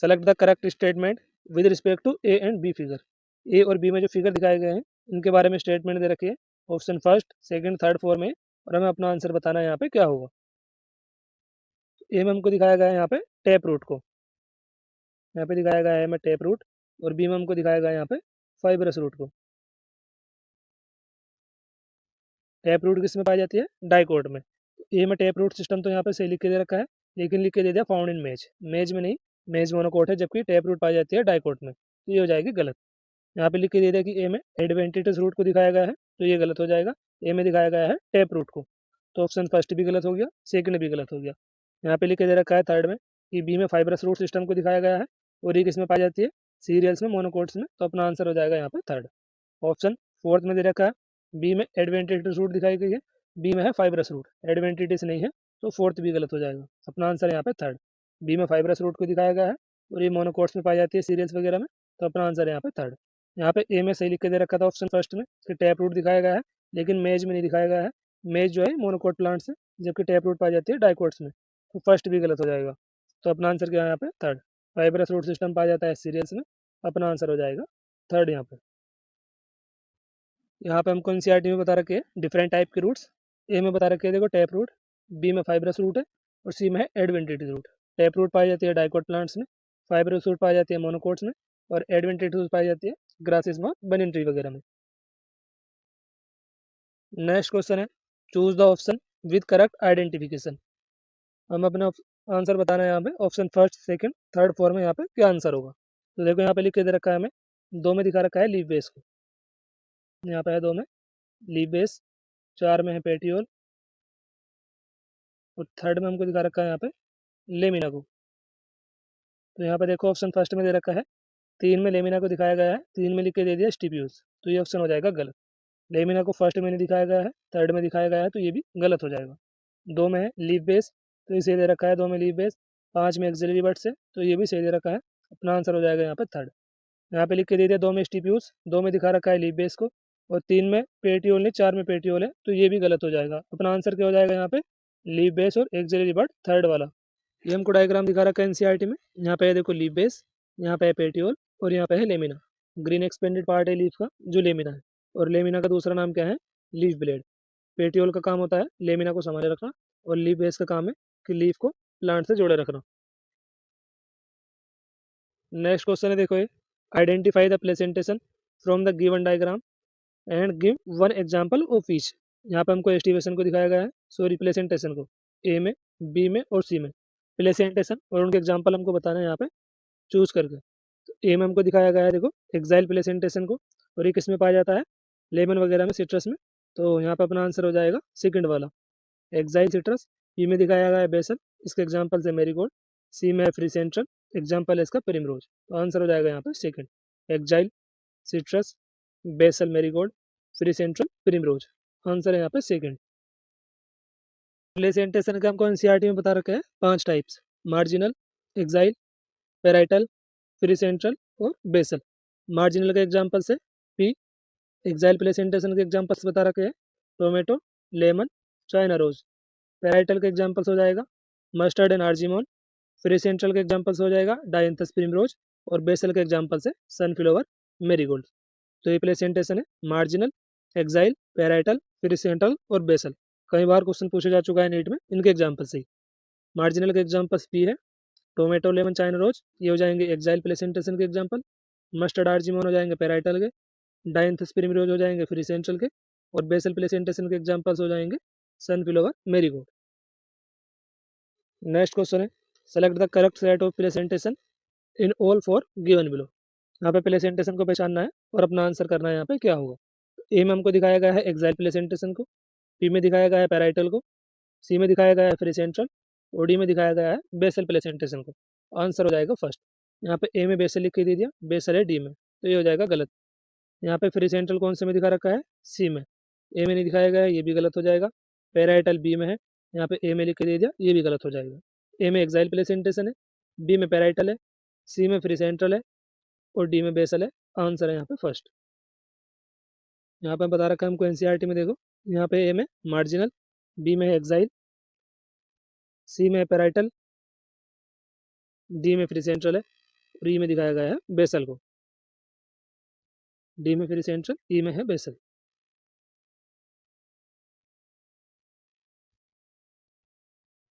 [SPEAKER 1] select the correct statement with respect to A and B figure. A और बी में जो फिगर दिखाए गए हैं इनके बारे में स्टेटमेंट दे रखी है, option first, second, third, four में, और हमें अपना आंसर बताना है यहाँ पे क्या होगा। ए में हमको दिखाया गया है यहाँ पे टैप रूट को, यहाँ पे दिखाया गया है हमें टैप रूट, और बी में हमको दिखाया गया है यहाँ पे फाइब्रस रूट को। टैप रूट किस में पाई जाती है डाइकोट में। ए में टैप रूट सिस्टम तो यहाँ पे सही लिख के दे रखा है, लेकिन लिख के दे दिया फाउंड इन मेज, मेज में नहीं, मेज मोनोकोट है, जबकि टैप रूट पाई जाती है डाइकोट में, तो ये हो जाएगी गलत। यहाँ पे लिख के दे दिया कि ए में एडवेंटिटस रूट को दिखाया गया है, तो ये गलत हो जाएगा। ए में दिखाया गया है टैप रूट को, तो ऑप्शन फर्स्ट भी गलत हो गया, सेकंड भी गलत हो गया। यहाँ पे लिख के दे रखा है थर्ड में कि बी में फाइब्रस रूट सिस्टम को दिखाया गया है, और ये किसमें पाई जाती है सीरियल्स में, मोनोकोट्स में, तो अपना आंसर हो जाएगा यहाँ पे थर्ड। ऑप्शन फोर्थ में दे रखा है बी में एडवेंटिटस रूट दिखाई गई है, बी में है फाइब्रस रूट, एडवेंटिटिस नहीं है, तो फोर्थ भी गलत हो जाएगा। अपना आंसर यहाँ पे थर्ड, बी में फाइब्रस रूट को दिखाया गया है, और ये मोनोकोट्स में पाई जाती है सीरियल्स वगैरह में, तो अपना आंसर यहाँ पे थर्ड। यहाँ पे ए में सही लिख के दे रखा था ऑप्शन फर्स्ट में कि टैप रूट दिखाया गया है, लेकिन मेज में नहीं दिखाया गया है। मेज जो है मोनोकोट प्लांट्स है, जबकि टैप रूट पाई जाती है डाइकोट्स में, तो फर्स्ट भी गलत हो जाएगा। तो अपना आंसर क्या है यहाँ पे थर्ड, फाइब्रस रूट सिस्टम पाया जाता है सीरियल्स में, अपना आंसर हो जाएगा थर्ड यहाँ पे। यहाँ पे हमको एनसीईआरटी में बता रखे हैं डिफरेंट टाइप के रूट्स। ए में बता रखे हैं देखो टैप रूट, बी में फाइब्रस रूट है, और सी में है एडवेंटिटिस रूट। टैप रूट पाई जाती है डाइकोट प्लांट्स में, फाइब्रस रूट पाई जाती है मोनोकोट्स में, और एडवेंटिटिस रूट पाई जाती है ग्रासेस में, बनियन ट्री वगैरह में। नेक्स्ट क्वेश्चन है choose the option with correct identification. हम अपना आंसर बताना है यहाँ पे, option first, second, third, four में यहाँ पे क्या आंसर होगा। तो देखो यहाँ पे लिख के दे रखा है हमें, दो में दिखा रखा है लीफ बेस को, यहाँ पे है दो में लीफ बेस, चार में है पेटियोल, और थर्ड में हमको दिखा रखा है यहाँ पे लेमिना को। तो यहाँ पे देखो ऑप्शन फर्स्ट में दे रखा है, तीन में लेमिना को दिखाया गया है, तीन में लिख के दे दिया स्टिपियूस, तो ये ऑप्शन हो जाएगा गलत। लेमिना को फर्स्ट में नहीं दिखाया गया है, थर्ड में दिखाया गया है, तो ये भी गलत हो जाएगा। दो में है लीफ बेस, तो ये सही दे रखा है, दो में लीफ बेस, पाँच में एक्सिलरी बर्ड्स है, तो ये भी सही दे रखा है। अपना आंसर हो जाएगा यहाँ पे थर्ड। यहाँ पे लिख के दे दिया दो में स्टिप्यूस, दो में दिखा रखा है लीफ बेस को, और तीन में पेटियोल नहीं, चार में पेटियोल है, तो ये भी गलत हो जाएगा। अपना आंसर क्या हो जाएगा यहाँ पे लीफ बेस और एक्सिलरी बर्ड थर्ड वाला। ये हमको डायग्राम दिखा रखा है एनसीईआरटी में, यहाँ पे है देखो लीफ बेस, यहाँ पे है पेटियोल, और यहाँ पे है लेमिना। ग्रीन एक्सपेंडेड पार्ट है लीफ का जो लेमिना है, और लेमिना का दूसरा नाम क्या है लीफ ब्लेड। पेटियोल का काम होता है लेमिना को संभाले रखना, और लीफ बेस का काम है कि लीफ को प्लांट से जोड़े रखना। नेक्स्ट क्वेश्चन है देखो ये, identify the placentation from the given diagram and give one example of each. यहाँ पे हमको एस्टिवेशन को दिखाया गया है, सॉरी प्लेसेंटेशन को, ए में, बी में और सी में प्लेसेंटेशन, और उनके एग्जाम्पल हमको बताना है यहाँ पे चूज करके। तो ए में हमको दिखाया गया है देखो एक्साइल प्लेसेंटेशन को, और ये किस में पाया जाता है लेमन वगैरह में, सिट्रस में, तो यहाँ पे अपना आंसर हो जाएगा सेकंड वाला एक्साइल सिट्रस। बी में दिखाया गया है बेसल, इसके एग्जाम्पल है मेरीगोल्ड। सी में है फ्री सेंट्रल, एग्जाम्पल है इसका प्रिमरोज, तो आंसर हो जाएगा यहाँ पे second axile citrus, basal marigold, free central, primrose. Answer है यहाँ पे सेकंड। प्लेसेंटेशन का हमको एनसीईआरटी में बता रखा है 5 types, marginal, axile, parietal, free central और बेसल। मार्जिनल के एग्जाम्पल से पी, एक्साइल प्लेसेंटेशन के एग्जाम्पल्स बता रखे हैं, tomato, lemon, China rose. Parietal के एग्जाम्पल्स हो जाएगा mustard and Argemone. Free central के एग्जाम्पल्स हो जाएगा डायंथस प्रिमरोज। और बेसल के एग्जाम्पल्स है सनफ्लावर, मेरीगोल्ड। तो ये प्लेसेंटेशन है marginal, axile, parietal, free central और बेसल। कई बार क्वेश्चन पूछा जा चुका है नीट में इनके एग्जाम्पल से ही। मार्जिनल के एग्जाम्पल्स पी है, टोमेटो, लेमन, चाइना रोज, ये हो जाएंगे एक्साइल प्लेसेंटेशन के एग्जाम्पल। मस्टर्ड आर्जिमोन हो जाएंगे पेराइटल के। डायंथस प्रिमरोज हो जाएंगे फ्री सेंट्रल के। और बेसल प्लेसेंटेशन के एग्जाम्पल्स हो जाएंगे सनफ्लावर, मेरीगोल्ड। नेक्स्ट क्वेश्चन है select the correct set of placentation in all four given below. यहाँ पे प्लेसेंटेशन को पहचानना है और अपना आंसर करना है यहाँ पे क्या होगा। ए में हमको दिखाया गया है एक्साइल प्लेसेंटेशन को, बी में दिखाया गया है पैराइटल को, सी में दिखाया गया है फ्री सेंट्रल, और डी में दिखाया गया है बेसल प्लेसेंटेशन को। आंसर हो जाएगा फर्स्ट। यहाँ पे ए में बेसल लिख के दे दिया, बेसल है डी में, तो ये हो जाएगा गलत। यहाँ पे फ्री सेंट्रल कौन से में दिखा रखा है, सी में, ए में नहीं दिखाया गया है, ये भी गलत हो जाएगा। पैराइटल बी में है, यहाँ पे ए में लिख के दे दिया, ये भी गलत हो जाएगा। ए में एक्साइल प्लेसेंटेशन है, बी में पैराइटल है, सी में फ्री सेंट्रल है और डी में बेसल है। आंसर है यहाँ पे फर्स्ट। यहाँ पे बता रखा है हमको एनसीईआरटी में, देखो यहाँ पे ए में मार्जिनल, बी में है एक्साइल, सी में पैराइटल, डी में फ्री सेंट्रल है और ई में दिखाया गया है बेसल को। डी में फ्री सेंट्रल, ई में है बेसल।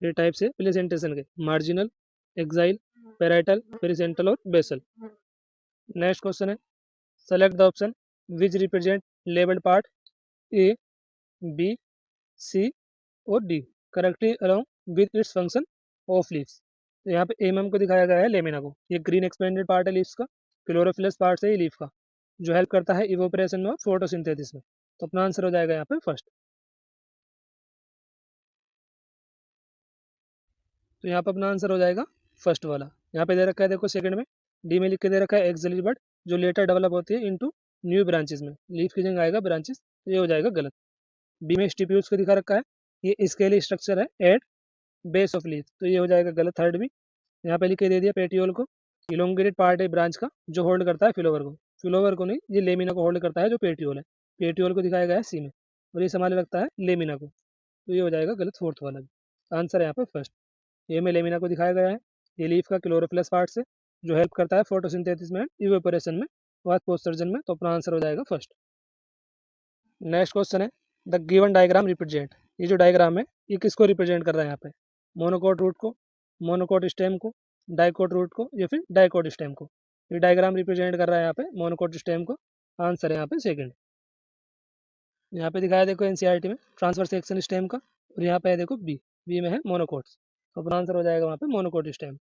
[SPEAKER 1] ये टाइप से प्लेसेंटेशन के marginal, axile, parietal, free central और बेसल। नेक्स्ट क्वेश्चन है select the option which represent labelled part A, B, C और D correctly along with its function of leaves. तो यहाँ पे ए में हमको दिखाया गया है लेमिना को, ये ग्रीन एक्सपेंडेड पार्ट है लीव्स का, क्लोरोफिलस पार्ट है ये लीफ का, जो हेल्प करता है इवोपरेशन में और फोटोसिंथेसिस में। तो अपना आंसर हो जाएगा यहाँ पे फर्स्ट। तो यहाँ पे अपना आंसर हो जाएगा फर्स्ट वाला। यहाँ पे दे रखा है देखो सेकंड में, डी में लिख के दे रखा है एक्सिलरी बड, जो लेटर डेवलप होती है इनटू न्यू ब्रांचेस में, लीफ की जगह आएगा ब्रांचेस, तो ये हो जाएगा गलत। बी में स्टिप्यूल्स को दिखा रखा है, ये स्केली स्ट्रक्चर है एट बेस ऑफ लीफ, तो ये हो जाएगा गलत थर्ड भी। यहाँ पे लिख के दे दिया पेटियोल को, इलोंगेटेड पार्ट है ब्रांच का जो होल्ड करता है फ्लोवर को, फ्लोवर को नहीं, ये लेमिना को होल्ड करता है जो पेटियोल है। पेटियोल को दिखाया गया है सी में और ये संभाले रखता है लेमिना को, तो ये हो जाएगा गलत फोर्थ वाला भी। आंसर है यहाँ पे फर्स्ट। ए में लेमिना को दिखाया गया है, ये लीफ का क्लोरोप्लस पार्ट से जो हेल्प करता है फोटोसिंथेसिस में, इवेपोरेशन में, वाष्पोत्सर्जन में, तो अपना आंसर हो जाएगा फर्स्ट। नेक्स्ट क्वेश्चन है द गिवन डायग्राम रिप्रेजेंट, ये जो डायग्राम है ये किसको रिप्रेजेंट कर रहा है यहाँ पे, मोनोकोट रूट को, मोनोकोट स्टेम को, डाइकोट रूट को या फिर डाइकोट स्टेम को। ये डायग्राम रिप्रेजेंट कर रहा है यहाँ पे मोनोकोट स्टेम को। आंसर है यहाँ पे सेकंड। यहाँ पे दिखाया देखो एनसीईआरटी में ट्रांसफर सेक्शन स्टेम का, और यहाँ पे है देखो बी, बी में है मोनोकोट्स, तो अपना आंसर हो जाएगा वहाँ पे monocot stem.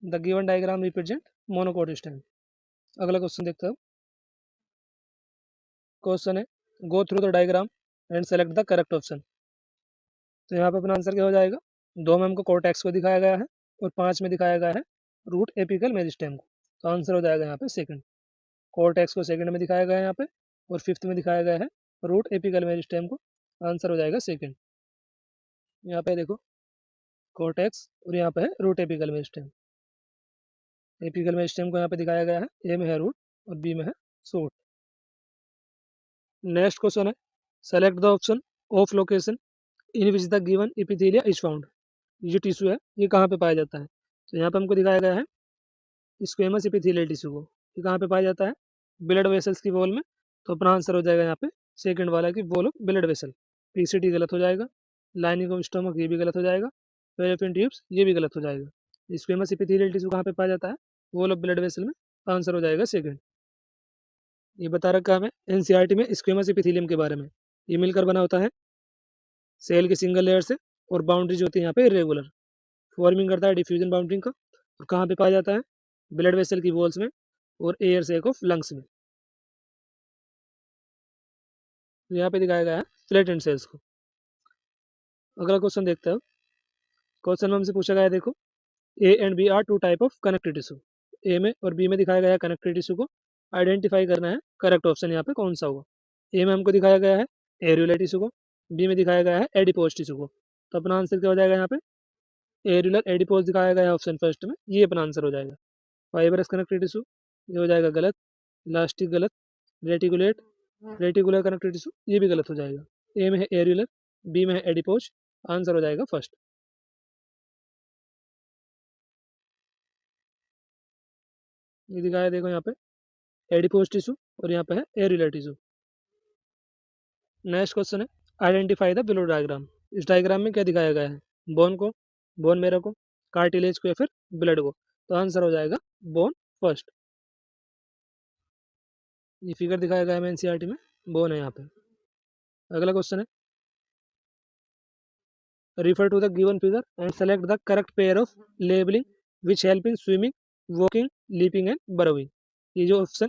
[SPEAKER 1] The given diagram represent monocot stem. अगला क्वेश्चन देखते हो। क्वेश्चन है go through the diagram and select the correct option. तो यहाँ पे अपना आंसर क्या हो जाएगा, दो में हमको कोर्टेक्स को दिखाया गया है और 5 में दिखाया गया है रूट एपिकल मेरिस्टेम को, तो आंसर हो जाएगा यहाँ पे सेकंड। कोर्टेक्स को सेकंड में दिखाया गया है यहाँ पे और फिफ्थ में दिखाया गया है रूट एपिकल मेरिस्टेम को। आंसर हो जाएगा सेकंड। यहाँ पे देखो कोर्टेक्स और यहाँ पे है root apical meristem. Apical meristem को यहाँ पे दिखाया गया है, ए में है रूट और बी में है शूट। नेक्स्ट क्वेश्चन है select the option of location in which the given epithelia is found. ये टिश्यू है ये कहाँ पे पाया जाता है, तो यहाँ पे हमको दिखाया गया है स्क्वेमस एपिथेलियल टिश्यू को, ये कहाँ पे पाया जाता है, ब्लड वेसल्स की वॉल में, तो अपना आंसर हो जाएगा यहाँ पे सेकंड वाला की wall of blood vessel. PCT गलत हो जाएगा, लाइनिंग ऑफ स्टमक ये भी गलत हो जाएगा, फेलोपियन ट्यूब्स ये भी गलत हो जाएगा। स्क्वेमस एपिथेलियल टिश्यू कहाँ पे पाया जाता है, वॉल ऑफ ब्लड वेसल में, आंसर हो जाएगा सेकंड। ये बता रखा है हमें एनसीईआरटी में स्क्वेमस एपिथेलियम के बारे में, ये मिलकर बना होता है सेल के सिंगल लेयर से, और बाउंड्रीज होती है यहाँ पे इरेगुलर, फॉर्मिंग करता है डिफ्यूजन बाउंड्री का, और कहाँ पे पाया जाता है, ब्लड वेसल की वॉल्स में और एयर सैक ऑफ लंग्स में। तो यहाँ पे दिखाया गया है फ्लैटेंड सेल्स को। अगला क्वेश्चन देखते हो। क्वेश्चन में हमसे पूछा गया है देखो A and B are two type of connective tissue, A में और बी में दिखाया गया है कनेक्टिव टिश्यू को, आइडेंटिफाई करना है करेक्ट ऑप्शन यहाँ पे कौन सा होगा। ए में हमको दिखाया गया है एरियुलर टिश्यू को, बी में दिखाया गया है एडिपोज टिश्यू को, तो अपना आंसर क्या हो जाएगा यहाँ पे एरियुलर एडिपोज दिखाया गया है ऑप्शन फर्स्ट में, ये अपना आंसर हो जाएगा। फाइबरस कनेक्टिव टिश्यू ये हो जाएगा गलत, इलास्टिक गलत, रेटिकुलेट रेटिकुलर कनेक्टिव टिश्यू ये भी गलत हो जाएगा। ए में है एरियुलर, बी में है एडिपोज, आंसर हो जाएगा फर्स्ट। ये दिखाया देखो यहाँ पे एडिपोज टिश्यू और यहाँ पे है एरियुलर टिश्यू। नेक्स्ट क्वेश्चन है आइडेंटिफाई द बिलो डायग्राम। इस डायग्राम में क्या दिखाया गया है, बोन को, बोन मेरो को, कार्टिलेज को या फिर ब्लड को। तो आंसर हो जाएगा बोन फर्स्ट। ये फिगर दिखाया गया है एनसीईआरटी में, बोन है यहाँ पे। अगला क्वेश्चन है refer to the given figure and select the correct pair of labeling which help in swimming, walking, leaping and burrowing। ये जो option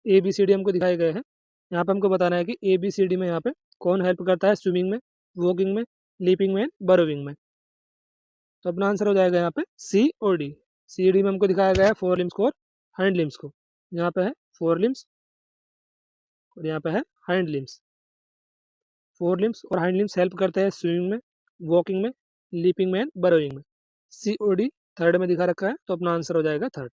[SPEAKER 1] A B C D हमको दिखाए गए हैं, यहाँ पे हमको बताना है कि ए बी सी डी में यहाँ पे कौन हेल्प करता है स्विमिंग में, वॉकिंग में, लीपिंग में, बरोविंग में। तो अपना आंसर हो जाएगा यहाँ पे सी और डी। सी डी में हमको दिखाया गया है फोर लिम्स को और हैंड लिम्स को। यहाँ पे है फोर लिम्स और यहाँ पे है हैंड लिम्स। फोर लिम्स और हैंड लिम्स हेल्प करते हैं स्विमिंग में, वॉकिंग में, लीपिंग में एंड बरोइंग में। सी ओ डी थर्ड में दिखा रखा है, तो अपना आंसर हो जाएगा थर्ड।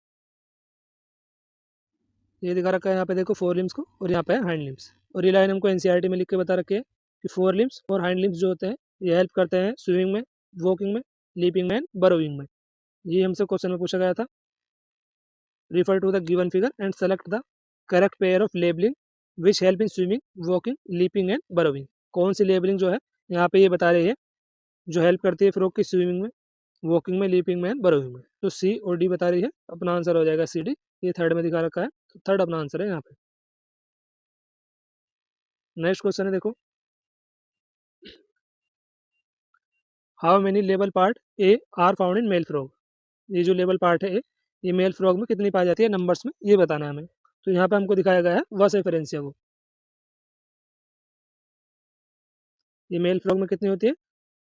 [SPEAKER 1] ये दिखा रखा है यहाँ पे देखो फोर लिम्स को और यहाँ पे है हैंड लिम्स। और ये लाइन हमको एनसीईआरटी में लिख के बता रखी है कि फोर लिम्स और हैंड लिम्स जो होते हैं ये हेल्प करते हैं स्विमिंग में, वॉकिंग में, लीपिंग में एंड बरोइंग में। ये हमसे क्वेश्चन में पूछा गया था। Refer to the given figure and select the correct pair of labelling which help in swimming, walking, leaping and burrowing. कौन सी लेबलिंग जो है यहाँ पे ये बता रही है जो हेल्प करती है फ्रॉग की स्विमिंग में, वॉकिंग में, लीपिंग में एंड बरोइंग में। तो सी और डी बता रही है, अपना आंसर हो जाएगा सी डी। ये थर्ड में दिखा रखा है, तो थर्ड अपना आंसर है यहाँ पे। नेक्स्ट क्वेश्चन है देखो how many label part A are found in male frog. ये जो लेबल पार्ट है ए, ये मेल फ्रॉग में कितनी पाई जाती है नंबर्स में, ये बताना है हमें। तो यहाँ पे हमको दिखाया गया है वसेफेरेंसिया को। ये मेल फ्रॉग में कितनी होती है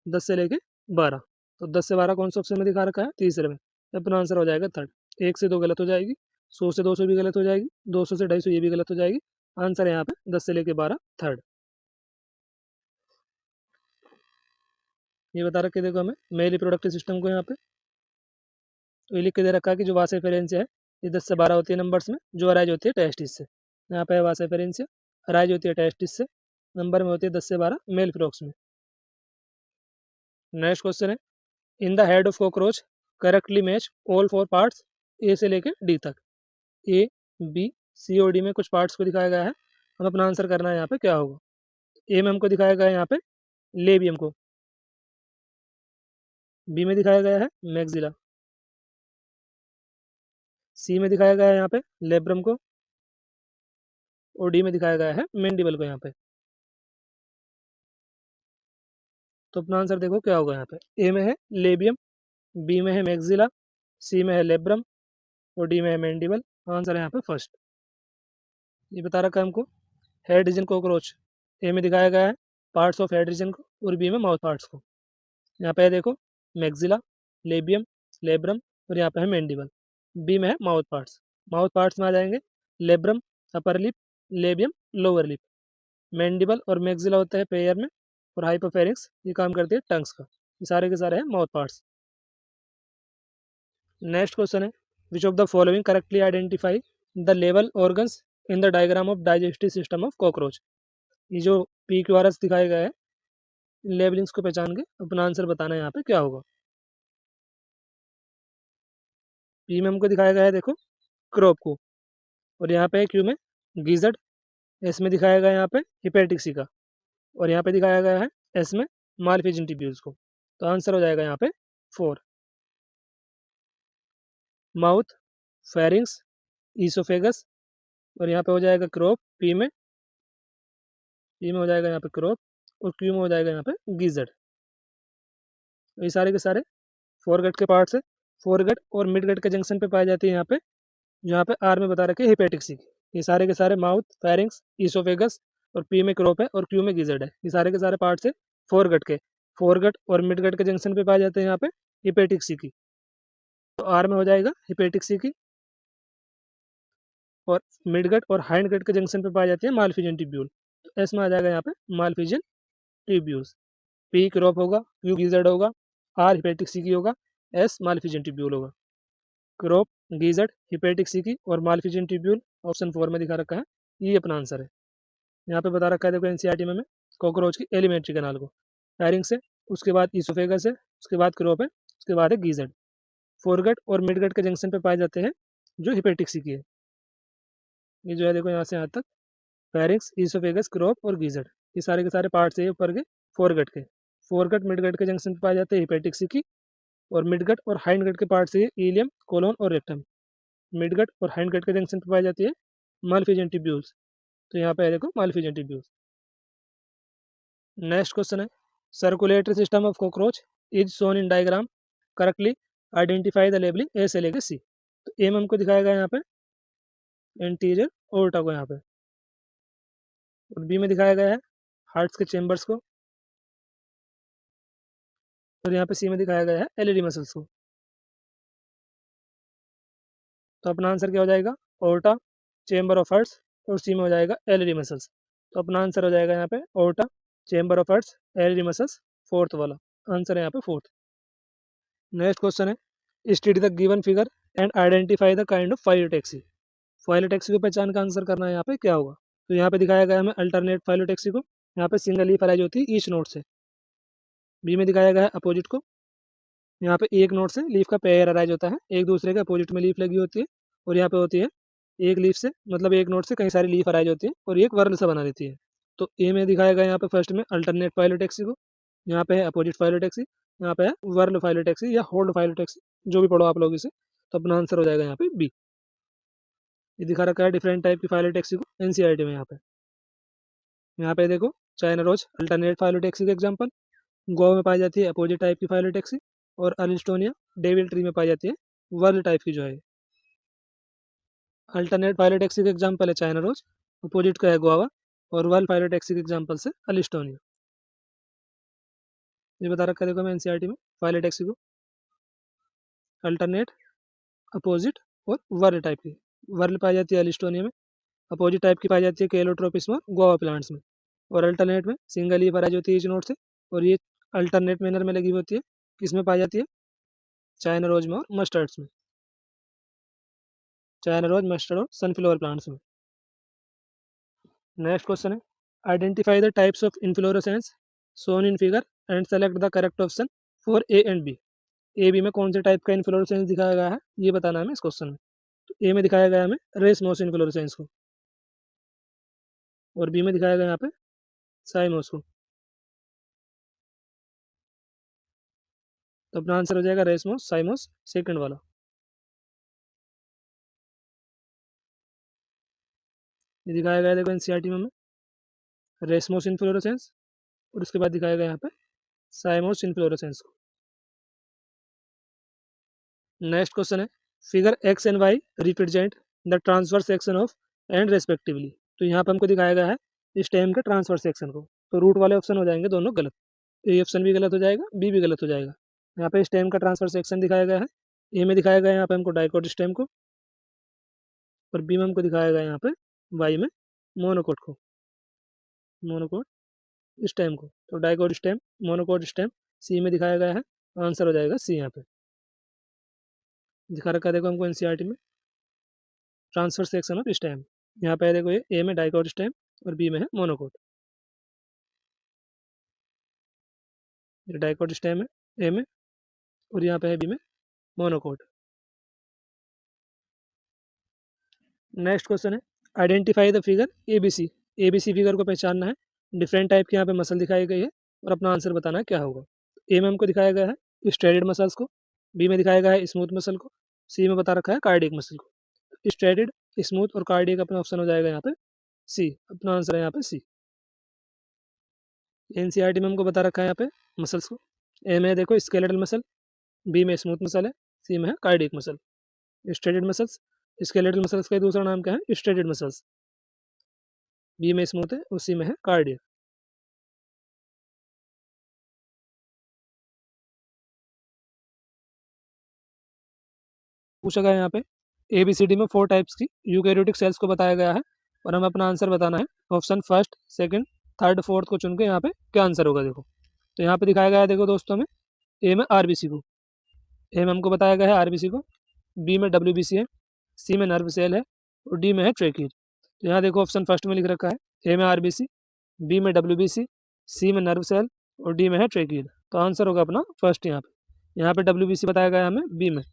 [SPEAKER 1] 10 से लेके 12। तो 10 से 12 कौन सा ऑप्शन में दिखा रखा है, तीसरे में। अपना आंसर हो जाएगा थर्ड। 1 से 2 गलत हो जाएगी, 100 से 200 भी गलत हो जाएगी, 200 से 250 ये भी गलत हो जाएगी। आंसर है यहाँ पे 10 से लेके 12 थर्ड। ये बता रखे देखो हमें मेल रिप्रोडक्टिव सिस्टम को यहाँ पे। तो ये लिख के दे रखा है कि जो वासेफेरेंसिया है ये 10 से 12 होती है नंबर्स में, जो अराइज होती है टेस्टिस से। यहाँ पे वासेफेरेंसिया अराइज होती है टेस्टिस से, नंबर में होती है 10 से 12 मेल फ्रॉक्स में। नेक्स्ट क्वेश्चन है in the head of cockroach correctly match all four parts A से लेके डी तक। ए बी सी और डी में कुछ पार्ट्स को दिखाया गया है, हम अपना आंसर करना है यहाँ पे क्या होगा। ए में हमको दिखाया गया है यहाँ पे लेबियम को, बी में दिखाया गया है मैक्सिला, सी में दिखाया गया है यहाँ पे लेब्रम को और डी में दिखाया गया है मैंडिबल को यहाँ पे। तो अपना आंसर देखो क्या होगा यहाँ पे। ए में है लेबियम, बी में है मैक्सिला, सी में है लेब्रम और डी में है मैंडिबल। आंसर है यहाँ पे फर्स्ट। ये बता रखा है हमको हेड रीजन कॉकरोच, ए में दिखाया गया है पार्ट्स ऑफ हेड रीजन को और बी में माउथ पार्ट्स को। यहाँ पे है देखो मैक्सिला, लेबियम, लेब्रम और यहाँ पे है मैंडिबल। बी में है माउथ पार्ट्स। माउथ पार्ट्स में आ जाएंगे labrum upper lip, labium lower lip, mandible और मैक्सिला होता है पेयर में और हाइपोफेरिंक्स ये काम करती है टंग्स का। ये सारे के सारे हैं माउथ पार्ट्स। नेक्स्ट क्वेश्चन है which of the following correctly identify the level organs in the diagram of digestive system of cockroach. ये जो पी क्यू आर एस दिखाए गए हैं इन लेबलिंग्स को पहचान के अपना आंसर बताना है यहाँ पे क्या होगा। पी में हमको दिखाया गया है देखो क्रॉप को और यहाँ पे क्यू में गीजड, एस में दिखाया गया है यहाँ पे हिपेटिक सिका और यहाँ पे दिखाया गया है एस में मालफिजिन टिब्यूल्स को। तो आंसर हो जाएगा यहाँ पे 4। माउथ, फेरिंग्स, ईसोफेगस और यहाँ पे हो जाएगा क्रॉप पी में हो जाएगा यहाँ पे क्रॉप और क्यू में हो जाएगा यहाँ पे गीजड। ये सारे के सारे फोरगट के पार्ट्स है। फोरगट और मिडगट के जंक्शन पे पाई जाती है यहाँ पे, जहाँ पे आर में बता रखे हिपेटिक सिक। ये सारे के सारे माउथ, फेरिंग्स, ईसोफेगस और पी में क्रॉप है और क्यू में गीजड है। ये सारे के सारे पार्ट्स है फोरगट के। फोरगट और मिडगट के जंक्शन पे पाए जाते हैं यहाँ पे हिपेटिक सिकी। तो आर में हो जाएगा हिपेटिक सिकी और मिडगट और हाइंडगट के जंक्शन पे पाई जाती है मालफिजियन ट्यूब्यूल। तो एस में आ जाएगा यहाँ पे मालफिजियन ट्यूब्यूल्स। पी क्रॉप होगा, क्यू गीजड होगा, आर हिपेटिक सिकी होगा, एस मालफिजियन ट्यूब्यूल होगा। क्रोप, गीजड, हिपेटिक सी की और मालफिजियन ट्यूब्यूल ऑप्शन 4 में दिखा रखा है। ये अपना आंसर है। यहाँ पे बता रखा है देखो एनसीईआरटी में कॉकरोच की एलिमेंट्री कैनाल को फायरिंग से, उसके बाद ईसोफेगस है, उसके बाद क्रोप है, उसके बाद है गीजड। फोरगट और मिडगट के जंक्शन पे पाए जाते हैं जो हिपेटिक सी की है। ये जो है देखो यहाँ से यहाँ तक फेरिंग्स, ईसोफेगस, क्रोप और गीजड, ये सारे के सारे पार्ट्स है ऊपर के फोरगट के। फोरगट मिडगट के जंक्शन पे पाए जाते हैं हिपेटिक सी की, और मिडगट और हाइंडगट के पार्ट्स है इलियम, कोलोन और रेक्टम। मिडगट और हाइंडगट के जंक्शन पे पाई जाती है मालफिजियन ट्यूब्यूल्स। तो यहाँ पे है देखो मालफिजियन ट्यूब्यूल्स। नेक्स्ट क्वेश्चन है, circulatory system of cockroach is shown in diagram, correctly identify the labelling A से लेके सी। तो ए में हमको दिखाया गया यहाँ पे एंटीरियर ओर्टा को यहाँ पे, और बी में दिखाया गया है हार्ट्स के चेम्बर्स को, और यहाँ पे सी में दिखाया गया है एलईडी मसल्स को। तो अपना आंसर क्या हो जाएगा, ओर्टा, चेम्बर ऑफ हार्ट्स, और सी में हो जाएगा एलईडी मसल्स। तो अपना आंसर हो जाएगा यहाँ पे aorta, chamber of hearts, LED muscles, fourth वाला आंसर है यहाँ पे फोर्थ। नेक्स्ट क्वेश्चन है, study the given figure and identify the kind of phyllotaxy. Phyllotaxy की पहचान का आंसर करना है यहाँ पे क्या होगा। तो यहाँ पे दिखाया गया हमें अल्टरनेट फाइलोटैक्सी को, यहाँ पे सिंगल लीफ अराइज होती है ईच नोड से। बी में दिखाया गया है अपोजिट को, यहाँ पे एक नोड से लीफ का पेयर अराइज होता है, एक दूसरे के अपोजिट में लीफ लगी होती है, और यहाँ पे होती है एक लीफ से, मतलब एक नोड से कई सारी लीफ अराइज होती है और ये एक वर्ल सा बना देती है। तो ए में दिखाया गया यहाँ पे फर्स्ट में अल्टरनेट फाइलोटैक्सी को, यहाँ पे है अपोजिट फाइलोटैक्सी, यहाँ पे है वर्ल फाइलोटैक्सी या होल्ड फाइलोटैक्सी, जो भी पढ़ो आप लोग इसे। तो अपना आंसर हो जाएगा यहाँ पे बी। ये दिखा रखा है डिफरेंट टाइप की फाइलोटैक्सी को एनसीईआरटी में। यहाँ पे देखो चाइना रोज अल्टरनेट फाइलोटैक्सी का एग्जाम्पल, गोवा में पाई जाती है अपोजिट टाइप की फाइलोटैक्सी, और अलिस्टोनिया डेविल ट्री में पाई जाती है वर्ल टाइप की जो है। अल्टरनेट फाइलोटैक्सी का एग्जाम्पल है चाइना रोज, अपोजिट का है गुआवा, और वर्ल फाइलोटैक्सी के एग्जाम्पल से अलिस्टोनिया। ये बता रखा है देखो मैं एनसीईआरटी में फाइलोटैक्सी को अल्टरनेट, अपोजिट और वर्ल टाइप की। वर्ल पाई जाती है अलिस्टोनिया में, अपोजिट टाइप की पाई जाती है केलोट्रोपिस में, गुआवा प्लांट्स में, और अल्टरनेट में सिंगल लीफ अराइज होती है इच नोड से, और ये अल्टरनेट मैनर में लगी होती है, किसमें पाई जाती है चाइना रोज में और मस्टर्ड्स में, चाइना रोज, मस्टर्ड और सनफ्लावर प्लांट्स में। नेक्स्ट क्वेश्चन है, identify the types of inflorescence shown in figure and select the correct option for A and B. A B में कौन से टाइप का इन्फ्लोरेसेंस दिखाया गया है ये बताना है हमें इस क्वेश्चन में। तो ए में दिखाया गया है हमें रेसमोस इन्फ्लोरेसेंस को, और बी में दिखाया गया यहाँ पे साइमोस को। तो अपना आंसर हो जाएगा रेसमोस, साइमोस, सेकंड वाला। ये दिखाया गया है देखो एनसीईआरटी में हमें रेसमोस इन्फ्लोरेसेंस, और उसके बाद दिखाया गया यहाँ पे साइमोस इन्फ्लोरेसेंस को। नेक्स्ट क्वेश्चन है, figure X and Y represent the transfer section of and respectively. तो यहाँ पे हमको दिखाया गया है स्टेम के ट्रांसफर सेक्शन को, तो रूट वाले ऑप्शन हो जाएंगे दोनों गलत, ए ऑप्शन भी गलत हो जाएगा, बी भी गलत हो जाएगा। यहाँ पे स्टेम का ट्रांसफर सेक्शन दिखाया गया है, ए में दिखाया गया है यहाँ पे हमको डाइकोट स्टेम को, और बी में हमको दिखाया गया है यहाँ पे वाई में मोनोकोट को, मोनोकोट स्टेम को। तो डाइकोट स्टेम, मोनोकोट स्टेम, सी में दिखाया गया है, आंसर हो जाएगा सी। यहाँ पे दिखा रखा है देखो हमको एनसीईआरटी में ट्रांसफर सेक्शन ऑफ स्टेम। यहाँ पे देखो ये ए में डाइकोट स्टेम और बी में है मोनोकोट। ये डाइकोट स्टेम है ए में, और यहाँ पे है बी में मोनोकोट। नेक्स्ट क्वेश्चन है, identify the figure ABC. ABC figure को पहचानना है, डिफरेंट टाइप की यहाँ पे मसल दिखाई गई है, और अपना आंसर बताना है क्या होगा। ए में हमको दिखाया गया है स्ट्रेटेड मसल्स को, बी में दिखाया गया है स्मूथ मसल को, सी में बता रखा है कार्डियक मसल को। स्ट्रेटेड, स्मूथ और कार्डियक अपना ऑप्शन हो जाएगा यहाँ पे सी, अपना आंसर है यहाँ पे सी। एनसीईआरटी में हमको बता रखा है यहाँ पे मसल्स को, ए में देखो स्केलेटल मसल, बी में स्मूथ मसल है, सी में है cardiac muscle. Striated muscles, skeletal muscles का दूसरा नाम क्या है स्ट्रेटेड मसल्स, बी में स्मूथ है, उसी में है कार्डियक। पूछा गया यहाँ पे एबीसीडी में 4 टाइप्स की यूकैरियोटिक सेल्स को बताया गया है, और हमें अपना आंसर बताना है। Option first, second, third, fourth को चुन के यहाँ पे क्या आंसर होगा देखो। तो यहाँ पे दिखाया गया है देखो दोस्तों में ए में आरबीसी को, ए में हमको बताया गया है आरबीसी को, बी में WBC है, सी में नर्व सेल है और डी में है ट्रेकीड। तो यहाँ देखो ऑप्शन फर्स्ट में लिख रखा है ए में RBC, बी में WBC, सी में नर्व सेल और डी में है ट्रेकीड। तो आंसर होगा अपना फर्स्ट। यहाँ पे WBC बताया गया है हमें बी में,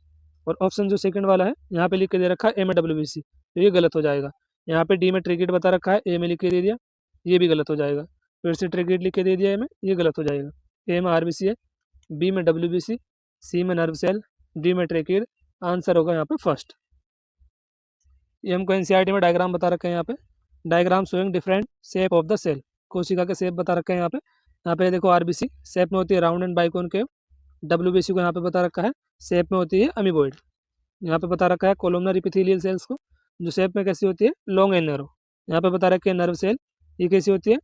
[SPEAKER 1] और ऑप्शन जो सेकंड वाला है यहाँ पे लिख के दे रखा है ए में WBC, तो ये गलत हो जाएगा। यहाँ पे डी में ट्रेकीड बता रखा है, ए में लिख के दे दिया, ये भी गलत हो जाएगा। फिर से ट्रेकीड लिख के दे दिया ए में, ये गलत हो जाएगा। ए में RBC है, बी में WBC, सी में नर्व सेल, डी में ट्रेकीड। आंसर होगा यहाँ पे फर्स्ट। ये हमको NCERT में डायग्राम बता रखे हैं। यहाँ पे diagram showing different shape of the cell, कोशिका के शेप बता रखे हैं। यहाँ पे देखो RBC शेप में होती है राउंड एंड बाइकॉनकेव, WBC को यहाँ पे बता रखा है शेप में होती है अमीबॉइड। यहाँ पे बता रखा है कोलुमनर एपिथेलियल सेल्स को, जो शेप में कैसी होती है लॉन्ग एंड नैरो। यहाँ पे बता रखा है नर्व सेल, ये कैसी होती है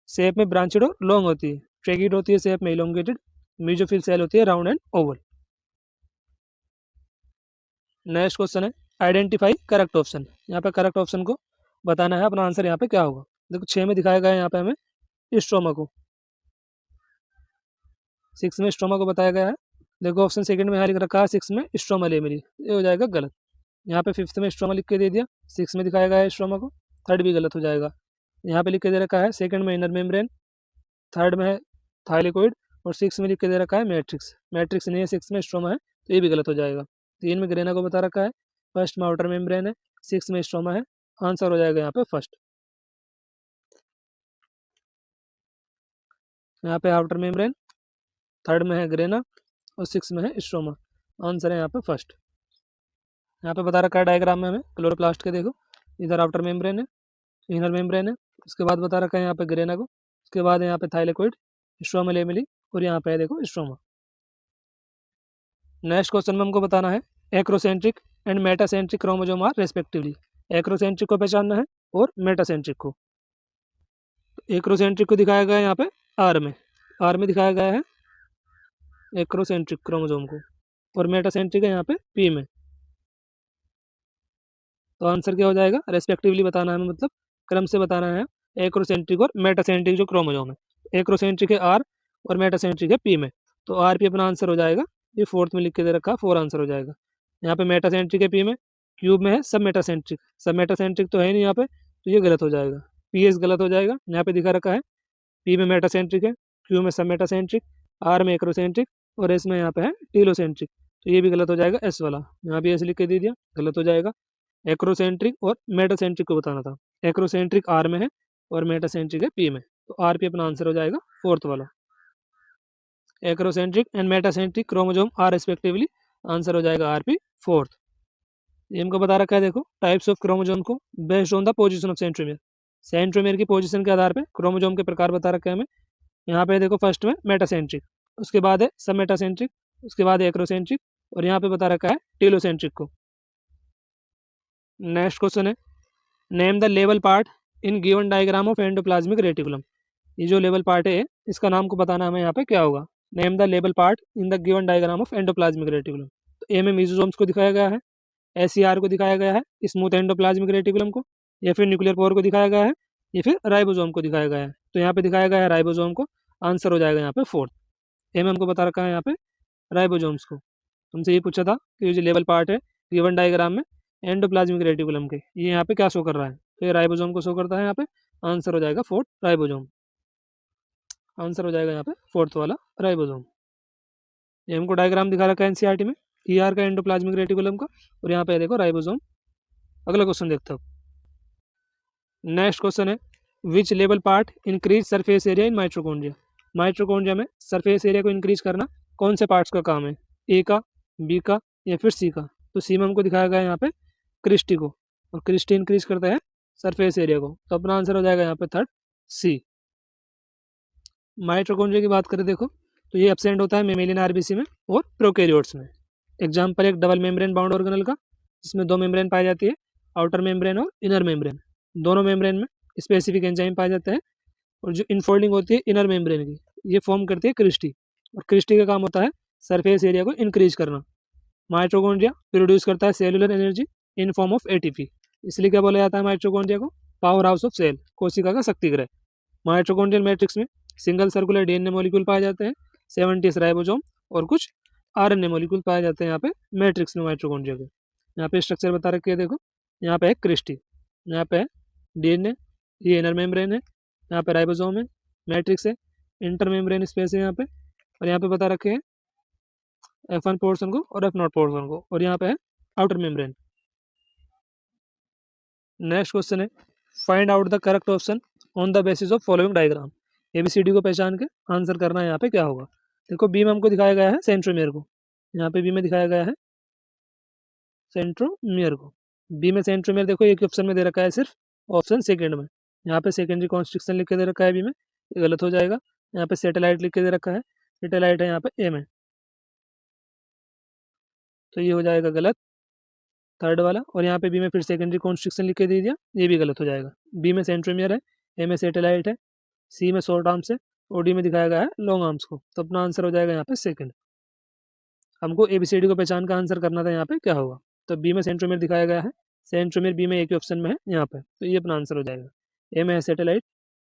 [SPEAKER 1] शेप में ब्रांचेड और लॉन्ग होती है। ट्रेकीड होती है शेप में इलोंगेटेड। मीजोफिल सेल होती है round and Oval. Next question है आइडेंटिफाई करेक्ट ऑप्शन। यहाँ पे करेक्ट ऑप्शन को बताना है, अपना आंसर यहाँ पे क्या होगा। देखो 6 में दिखाया गया है यहाँ पे हमें स्ट्रोमा को, 6 में स्ट्रोमा को बताया गया है। देखो ऑप्शन सेकंड में यहाँ लिख रखा है 6 में स्ट्रोमा लेमिनी, ये हो जाएगा गलत। यहाँ पे 5th में स्ट्रोमा लिख के दे दिया, 6 में दिखाया गया है स्ट्रोमा को, थर्ड भी गलत हो जाएगा। यहाँ पे लिख के दे रखा है सेकंड में इनर मेम्ब्रेन, थर्ड में है थाइलेकोइड और 6 में लिख के दे रखा है मैट्रिक्स। मैट्रिक्स नहीं है, 6 में स्ट्रोमा है, तो ये भी गलत हो जाएगा। 3 में ग्रेना को बता रखा है, फर्स्ट में आउटर मेम्ब्रेन है, 6 में स्ट्रोमा है। आंसर हो जाएगा यहाँ पे फर्स्ट। यहाँ पे आउटर मेम्ब्रेन, थर्ड में है ग्रेना और 6 में है स्ट्रोमा। आंसर है यहाँ पे फर्स्ट। यहाँ पे बता रखा है डायग्राम में हमें क्लोरोप्लास्ट के, देखो इधर आउटर मेम्ब्रेन है, इनर मेम्ब्रेन है, उसके बाद बता रखा है यहाँ पे ग्रेना को, उसके बाद यहाँ पे थाइलेकोइड, स्ट्रोमा लेमिनी और यहाँ पे है देखो स्ट्रोमा। नेक्स्ट क्वेश्चन में हमको बताना है acrocentric and metacentric chromosome are respectively. Acrocentric को पहचानना है और मेटासेंट्रिक को। एक्रोसेंट्रिक को दिखाया गया है यहाँ पे आर में दिखाया गया है एक्रोसेंट्रिक क्रोमोसोम को, और मेटासेंट्रिक है यहाँ पे पी में। तो आंसर क्या हो जाएगा, रेस्पेक्टिवली बताना है, मतलब क्रम से बताना है एक्रोसेंट्रिक और मेटासेंट्रिक जो क्रोमोसोम है। एक्रोसेंट्रिक है आर और मेटासेंट्रिक है पी में, तो आर पी अपना आंसर हो जाएगा। ये फोर्थ में लिख के दे रखा है, 4 आंसर हो जाएगा। यहाँ पे मेटासेंट्रिक है पी में, क्यूब में है सब मेटासेंट्रिक तो है नहीं यहाँ पे, तो ये गलत हो जाएगा। PS गलत हो जाएगा। यहाँ पे दिखा रखा है पी में मेटासेंट्रिक है, क्यू में सब मेटासेंट्रिक, आर में एक्रोसेंट्रिक और एस में यहाँ पे है टीलोसेंट्रिक, तो ये भी गलत हो जाएगा एस वाला। यहाँ पे एस लिख के दे दिया, गलत हो जाएगा। एक्रोसेंट्रिक और मेटासेंट्रिक को बताना था। एक्रोसेंट्रिक आर में है और मेटासेंट्रिक है पी में, तो आर पी अपना आंसर हो जाएगा फोर्थ वाला। Acrocentric and metacentric chromosome are respectively, answer हो जाएगा आर पी फोर्थ। ये हमको बता रखा है देखो टाइप्स ऑफ क्रोमोसोम को based on the position of centromere. Centromere की पोजीशन के आधार पे क्रोमोसोम के प्रकार बता रखे हैं हमें। यहाँ पे देखो फर्स्ट में मेटासेंट्रिक, उसके बाद है सब मेटासेंट्रिक, उसके बाद है एक्रोसेंट्रिक और यहाँ पे बता रखा है टीलोसेंट्रिक को। नेक्स्ट क्वेश्चन है name the level part in given diagram of endoplasmic reticulum. ये जो लेवल पार्ट है इसका नाम को बताना हमें यहाँ पे क्या होगा। Name the level part in the given diagram of endoplasmic reticulum. तो ए में मीजोसोम्स को दिखाया गया है, SCR को दिखाया गया है, स्मूथ एंडोप्लाज्मिक रेटिकुलम को, या फिर न्यूक्लियर पोर को दिखाया गया है, या फिर राइबोसोम को दिखाया गया है। तो यहाँ पे दिखाया गया है राइबोसोम को, आंसर हो जाएगा यहाँ पे फोर्थ। ए में हमको बता रखा है यहाँ पे राइबोसोम्स को। तुमसे ये पूछा था कि ये जो लेवल पार्ट है गिवन डायग्राम में एंडोप्लाज्मिक रेटिकुलम के, ये यहाँ पे क्या शो कर रहा है, तो ये राइबोसोम को शो करता है यहाँ पे। आंसर हो जाएगा फोर्थ राइबोसोम। आंसर हो जाएगा यहाँ पे फोर्थ वाला राइबोसोम। ये हमको डायग्राम दिखा रखा है NCERT में ER का एंडोप्लाज्मिक रेटिकुलम का, और यहाँ पे देखो राइबोसोम। अगला क्वेश्चन देखते हो। नेक्स्ट क्वेश्चन है which level part increase surface area in mitochondria. Mitochondria में सरफेस एरिया को इंक्रीज करना कौन से पार्ट्स का काम है, ए का, बी का या फिर सी का। तो सी में हमको दिखाया गया है यहाँ पे क्रिस्टी को, और क्रिस्टी इंक्रीज करता है सरफेस एरिया को, तो अपना आंसर हो जाएगा यहाँ पे थर्ड सी। माइट्रोकॉन्ड्रिया की बात करें देखो तो ये एब्सेंट होता है मेमेलियन RBC में और प्रोकैरियोट्स में। एग्जाम्पल एक डबल मेम्ब्रेन बाउंड ऑर्गेनल का, जिसमें 2 मेम्ब्रेन पाई जाती है, आउटर मेम्ब्रेन और इनर मेम्ब्रेन। दोनों मेम्ब्रेन में स्पेसिफिक एंजाइम पाए जाते हैं, और जो इनफोल्डिंग होती है इनर मेम्ब्रेन की, ये फॉर्म करती है क्रिस्टी, और क्रिस्टी का काम होता है सरफेस एरिया को इंक्रीज करना। माइट्रोकॉन्ड्रिया प्रोड्यूस करता है cellular energy in form of ATP, इसलिए क्या बोला जाता है माइट्रोकॉन्ड्रिया को, पावर हाउस ऑफ सेल, कोशिका का शक्तिगृह। माइट्रोकॉन्ड्रियल मैट्रिक्स में सिंगल सर्कुलर DNA मॉलिक्यूल पाए जाते हैं, 70 राइबोसोम और कुछ आरएनए मॉलिक्यूल पाए जाते हैं यहाँ पे मैट्रिक्स में माइटोकॉन्ड्रिया के। यहाँ पे स्ट्रक्चर बता रखे है देखो, यहाँ पे है क्रिस्टी, यहाँ पे है डीएनए, ये इनर मेम्ब्रेन है, यहाँ पे राइबोसोम है, मैट्रिक्स है, इंटर मेम्ब्रेन स्पेस है यहाँ पे, और यहाँ पे बता रखे हैं F1 पोर्शन को और F0 पोर्शन को, और यहाँ पे है आउटर मेम्ब्रेन। नेक्स्ट क्वेश्चन है find out the correct option on the basis of following diagram. ABCD को पहचान के आंसर करना है यहाँ पे क्या होगा। देखो बी में हमको दिखाया गया है सेंट्रोमियर को, यहाँ पे बी में दिखाया गया है सेंट्रोमियर को। बी में सेंट्रोमियर देखो एक ऑप्शन में दे रखा है सिर्फ ऑप्शन सेकंड में, यहाँ पे सेकेंडरी कॉन्स्ट्रिक्शन लिख के दे रखा है बी में, ये गलत हो जाएगा। यहाँ पे सेटेलाइट लिख के दे रखा है, सेटेलाइट है यहाँ पे ए में, तो ये हो जाएगा गलत थर्ड वाला। और यहाँ पे बी में फिर सेकेंडरी कॉन्स्ट्रिक्शन लिख के दे दिया, ये भी गलत हो जाएगा। बी में सेंट्रोमियर है, ए में सेटेलाइट है, सी में शॉर्ट आर्म्स है, और डी में दिखाया गया है लॉन्ग आर्म्स को, तो अपना आंसर हो जाएगा यहाँ पे सेकंड। हमको ABCD को पहचान का आंसर करना था यहाँ पे क्या होगा, तो बी में सेंट्रोमियर दिखाया गया है, सेंट्रोमियर बी में एक ही ऑप्शन में है यहाँ पे, तो ये अपना आंसर हो जाएगा। ए में है सेटेलाइट,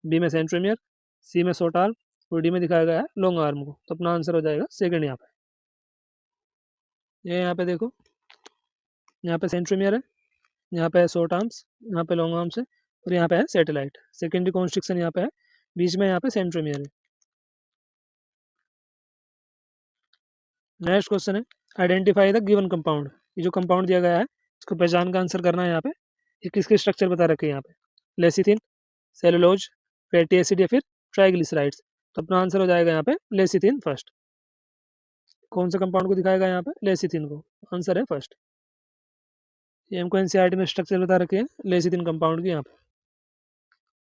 [SPEAKER 1] बी में सेंट्रोमियर, सी में शॉर्ट आर्म, और डी में दिखाया गया है लॉन्ग आर्म को, तो अपना आंसर हो जाएगा सेकंड यहाँ पे। ये यहाँ पे देखो, यहाँ पे सेंट्रोमियर है, यहाँ पे है शॉर्ट आर्म्स, यहाँ पे लॉन्ग आर्म्स है, और यहाँ पे है सेटेलाइट, सेकेंडरी कॉन्स्ट्रिक्शन यहाँ पे है, बीच में यहाँ पे सेंट्रोमियर है। नेक्स्ट क्वेश्चन है आइडेंटिफाई द गिवन कंपाउंड। ये जो कंपाउंड दिया गया है इसको पहचान का आंसर करना है यहाँ पे। ये किसके स्ट्रक्चर बता रखे हैं यहाँ पे, लेसिथिन, सेलुलोज, फैटी एसिड या फिर ट्राइग्लिसराइड्स, तो अपना आंसर हो जाएगा यहाँ पे लेसिथिन फर्स्ट। कौन सा कंपाउंड को दिखाएगा यहाँ पे, लेसिथिन को, आंसर है फर्स्ट। ये हमको NCERT में स्ट्रक्चर बता रखे हैं लेसिथिन कंपाउंड की यहाँ पे।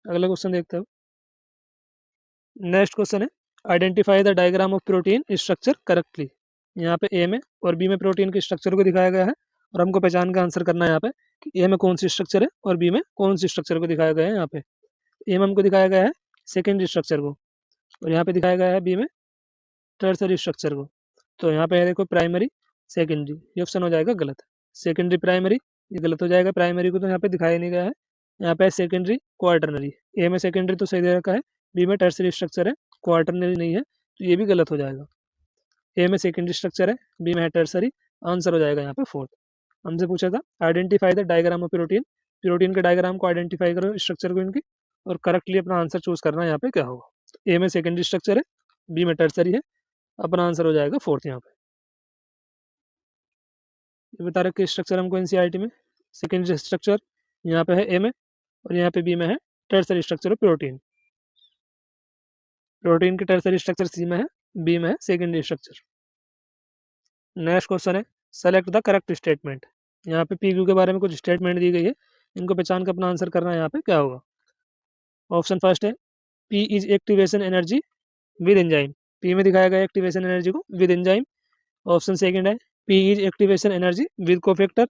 [SPEAKER 1] अगला क्वेश्चन देखते हो। नेक्स्ट क्वेश्चन है identify the diagram of protein structure correctly. यहाँ पे ए में और बी में प्रोटीन के स्ट्रक्चर को दिखाया गया है, और हमको पहचान का आंसर करना है यहाँ पे कि ए में कौन सी स्ट्रक्चर है और बी में कौन सी स्ट्रक्चर को दिखाया गया है। यहाँ पे ए में हमको दिखाया गया है सेकेंडरी स्ट्रक्चर को, और यहाँ पे दिखाया गया है बी में टर्सरी स्ट्रक्चर को। तो यहाँ पे देखो प्राइमरी सेकेंडरी, ये ऑप्शन हो जाएगा गलत। सेकेंडरी प्राइमरी ये गलत हो जाएगा, प्राइमरी को तो यहाँ पे दिखाया नहीं गया है। यहाँ पे सेकेंडरी क्वार्टरनरी, ए में सेकेंडरी तो सही दे रखा है, बी में टर्सरी स्ट्रक्चर है, क्वार्टरनरी नहीं है, तो ये भी गलत हो जाएगा। ए में सेकेंडरी स्ट्रक्चर है, बी में है टर्सरी, आंसर हो जाएगा यहाँ पे फोर्थ। हमसे पूछा था identify the diagram of protein, protein के डायग्राम को आइडेंटिफाई करो स्ट्रक्चर को इनकी, और करेक्टली अपना आंसर चूज करना है यहाँ पे क्या होगा। ए में सेकेंडरी स्ट्रक्चर है, बी में टर्सरी है, अपना आंसर हो जाएगा फोर्थ यहाँ पे। ये बता रखे स्ट्रक्चर हमको NCERT में, सेकेंडरी स्ट्रक्चर यहाँ पे है ए में, और यहाँ पे बी में है tertiary structure of protein. Protein के टर्सरी स्ट्रक्चर सी में है, बी में है सेकेंडरी स्ट्रक्चर। नेक्स्ट क्वेश्चन है सेलेक्ट द करेक्ट स्टेटमेंट। यहाँ पे PQ के बारे में कुछ स्टेटमेंट दी गई है, इनको पहचान कर अपना आंसर करना है यहाँ पे क्या होगा। ऑप्शन फर्स्ट है P is activation energy with enzyme, P में दिखाया गया एक्टिवेशन एनर्जी को विद एंजाइम। ऑप्शन सेकंड है P is activation energy with cofactor.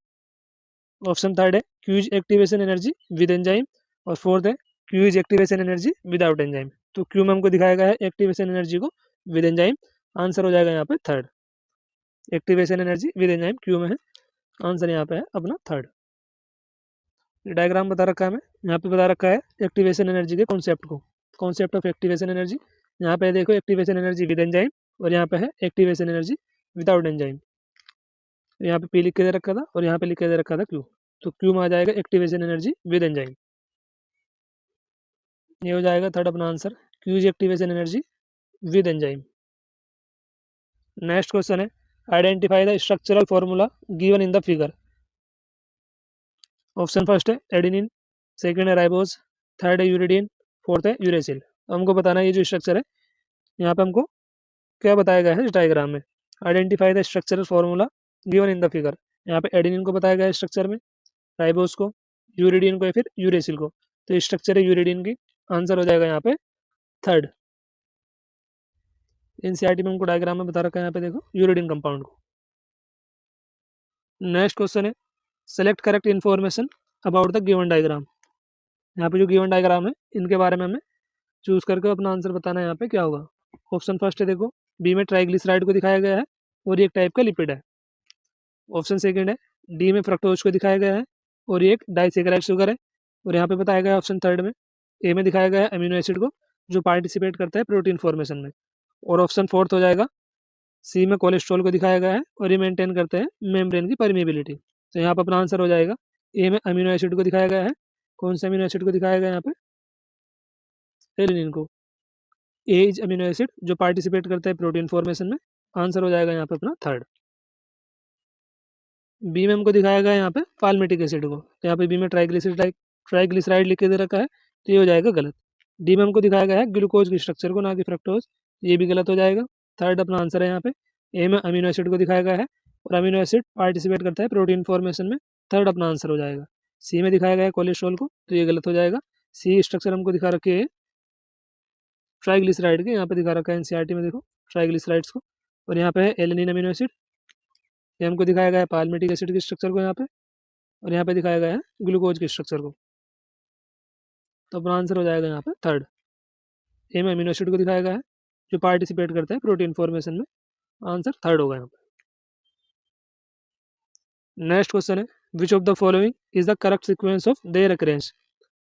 [SPEAKER 1] Option third है Q is activation energy with enzyme, और फोर्थ है Q is activation energy without enzyme. तो Q में हमको दिखाया गया है एक्टिवेशन एनर्जी को विद एंजाइम, आंसर हो जाएगा यहाँ पे third. Activation energy with enzyme Q में है, आंसर यहाँ पे है अपना थर्ड। डायग्राम बता रखा है हमें, यहाँ पे बता रखा है एक्टिवेशन एनर्जी के कॉन्सेप्ट को, कॉन्सेप्ट ऑफ एक्टिवेशन एनर्जी। यहाँ पे देखो एक्टिवेशन एनर्जी विद एंजाइम, और यहाँ पे है एक्टिवेशन एनर्जी विदाउट एंजाइम। यहाँ पे P लिख के दे रखा था और यहाँ पे लिख के दे रखा था Q, तो Q में आ जाएगा एक्टिवेशन एनर्जी विद एंजाइम, ये हो जाएगा थर्ड अपना answer. Q is activation energy with enzyme. Next question है identify the structural formula given in the figure. Option first है एडेनिन, सेकंड है राइबोज, थर्ड है यूरिडीन, फोर्थ है यूरेसिल। हमको बताना है ये जो स्ट्रक्चर है यहाँ पे हमको क्या बताया गया है इस डायग्राम में। Identify the structural formula given in the figure. यहाँ पे एडेनिन को बताया गया है स्ट्रक्चर में, राइबोज को, यूरिडीन को या फिर यूरेसिल को, तो स्ट्रक्चर है यूरिडीन की, आंसर हो जाएगा यहाँ पे थर्ड। NCERT में हमको डायग्राम में बता रखा है यहाँ पे देखो यूरिडीन कंपाउंड को। नेक्स्ट क्वेश्चन है select correct information about the given diagram. यहाँ पे जो गिवन डायग्राम है इनके बारे में हमें चूज करके अपना आंसर बताना है यहाँ पे क्या होगा। ऑप्शन फर्स्ट है देखो बी में ट्राइग्लिसराइड को दिखाया गया है और ये एक टाइप का लिपिड है। ऑप्शन सेकंड है डी में फ्रक्टोज को दिखाया गया है और ये एक डाइसेकेराइड शुगर है। और यहाँ पे बताया गया है ऑप्शन थर्ड में ए में दिखाया गया है अमीनो एसिड को जो पार्टिसिपेट करता है प्रोटीन फॉर्मेशन में। और ऑप्शन फोर्थ हो जाएगा सी में कोलेस्ट्रॉल को दिखाया गया है और ये मेंटेन करते हैं मेम्ब्रेन की परमिएबिलिटी। तो यहाँ पर अपना आंसर हो जाएगा ए में अमीनो एसिड को दिखाया गया है। कौन से अमीनो एसिड को दिखाया गया है यहाँ पे? एलिनिन को। ए इज अमीनो एसिड जो पार्टिसिपेट करता है प्रोटीन फॉर्मेशन में। आंसर हो जाएगा यहाँ पे अपना थर्ड। बी में हमको दिखाया गया है यहाँ पे पाल्मिटिक एसिड को, तो यहाँ पे बी में ट्राइग्लिसराइड लिख के दे रखा है, तो ये हो जाएगा गलत। डी में हमको दिखाया गया है ग्लूकोज की स्ट्रक्चर को, ना कि फ्रक्टोज, ये भी गलत हो जाएगा। थर्ड अपना आंसर है यहाँ पे। ए में अमीनो एसिड को दिखाया गया है और अमीनो एसिड पार्टिसिपेट करता है प्रोटीन फॉर्मेशन में, थर्ड अपना आंसर हो जाएगा। सी में दिखाया गया है कोलेस्ट्रॉल को, तो ये गलत हो जाएगा। सी स्ट्रक्चर हमको दिखा रखे है ट्राइग्लिसराइड के, यहाँ पे दिखा रखा है एनसीईआरटी में, देखो ट्राइग्लिसराइड्स को। और यहाँ पे है एलेनिन अमीनो एसिड, ये हमको दिखाया गया है पाल्मिटिक एसिड के स्ट्रक्चर को यहाँ पे, और यहाँ पे दिखाया गया है ग्लूकोज के स्ट्रक्चर को। तो अपना आंसर हो जाएगा यहाँ पे थर्ड। ए में अमीनो एसिड को दिखाया गया है जो पार्टिसिपेट करता है प्रोटीन फॉर्मेशन में, आंसर थर्ड होगा यहाँ पे। नेक्स्ट क्वेश्चन है which of the following is the correct sequence of their occurrence.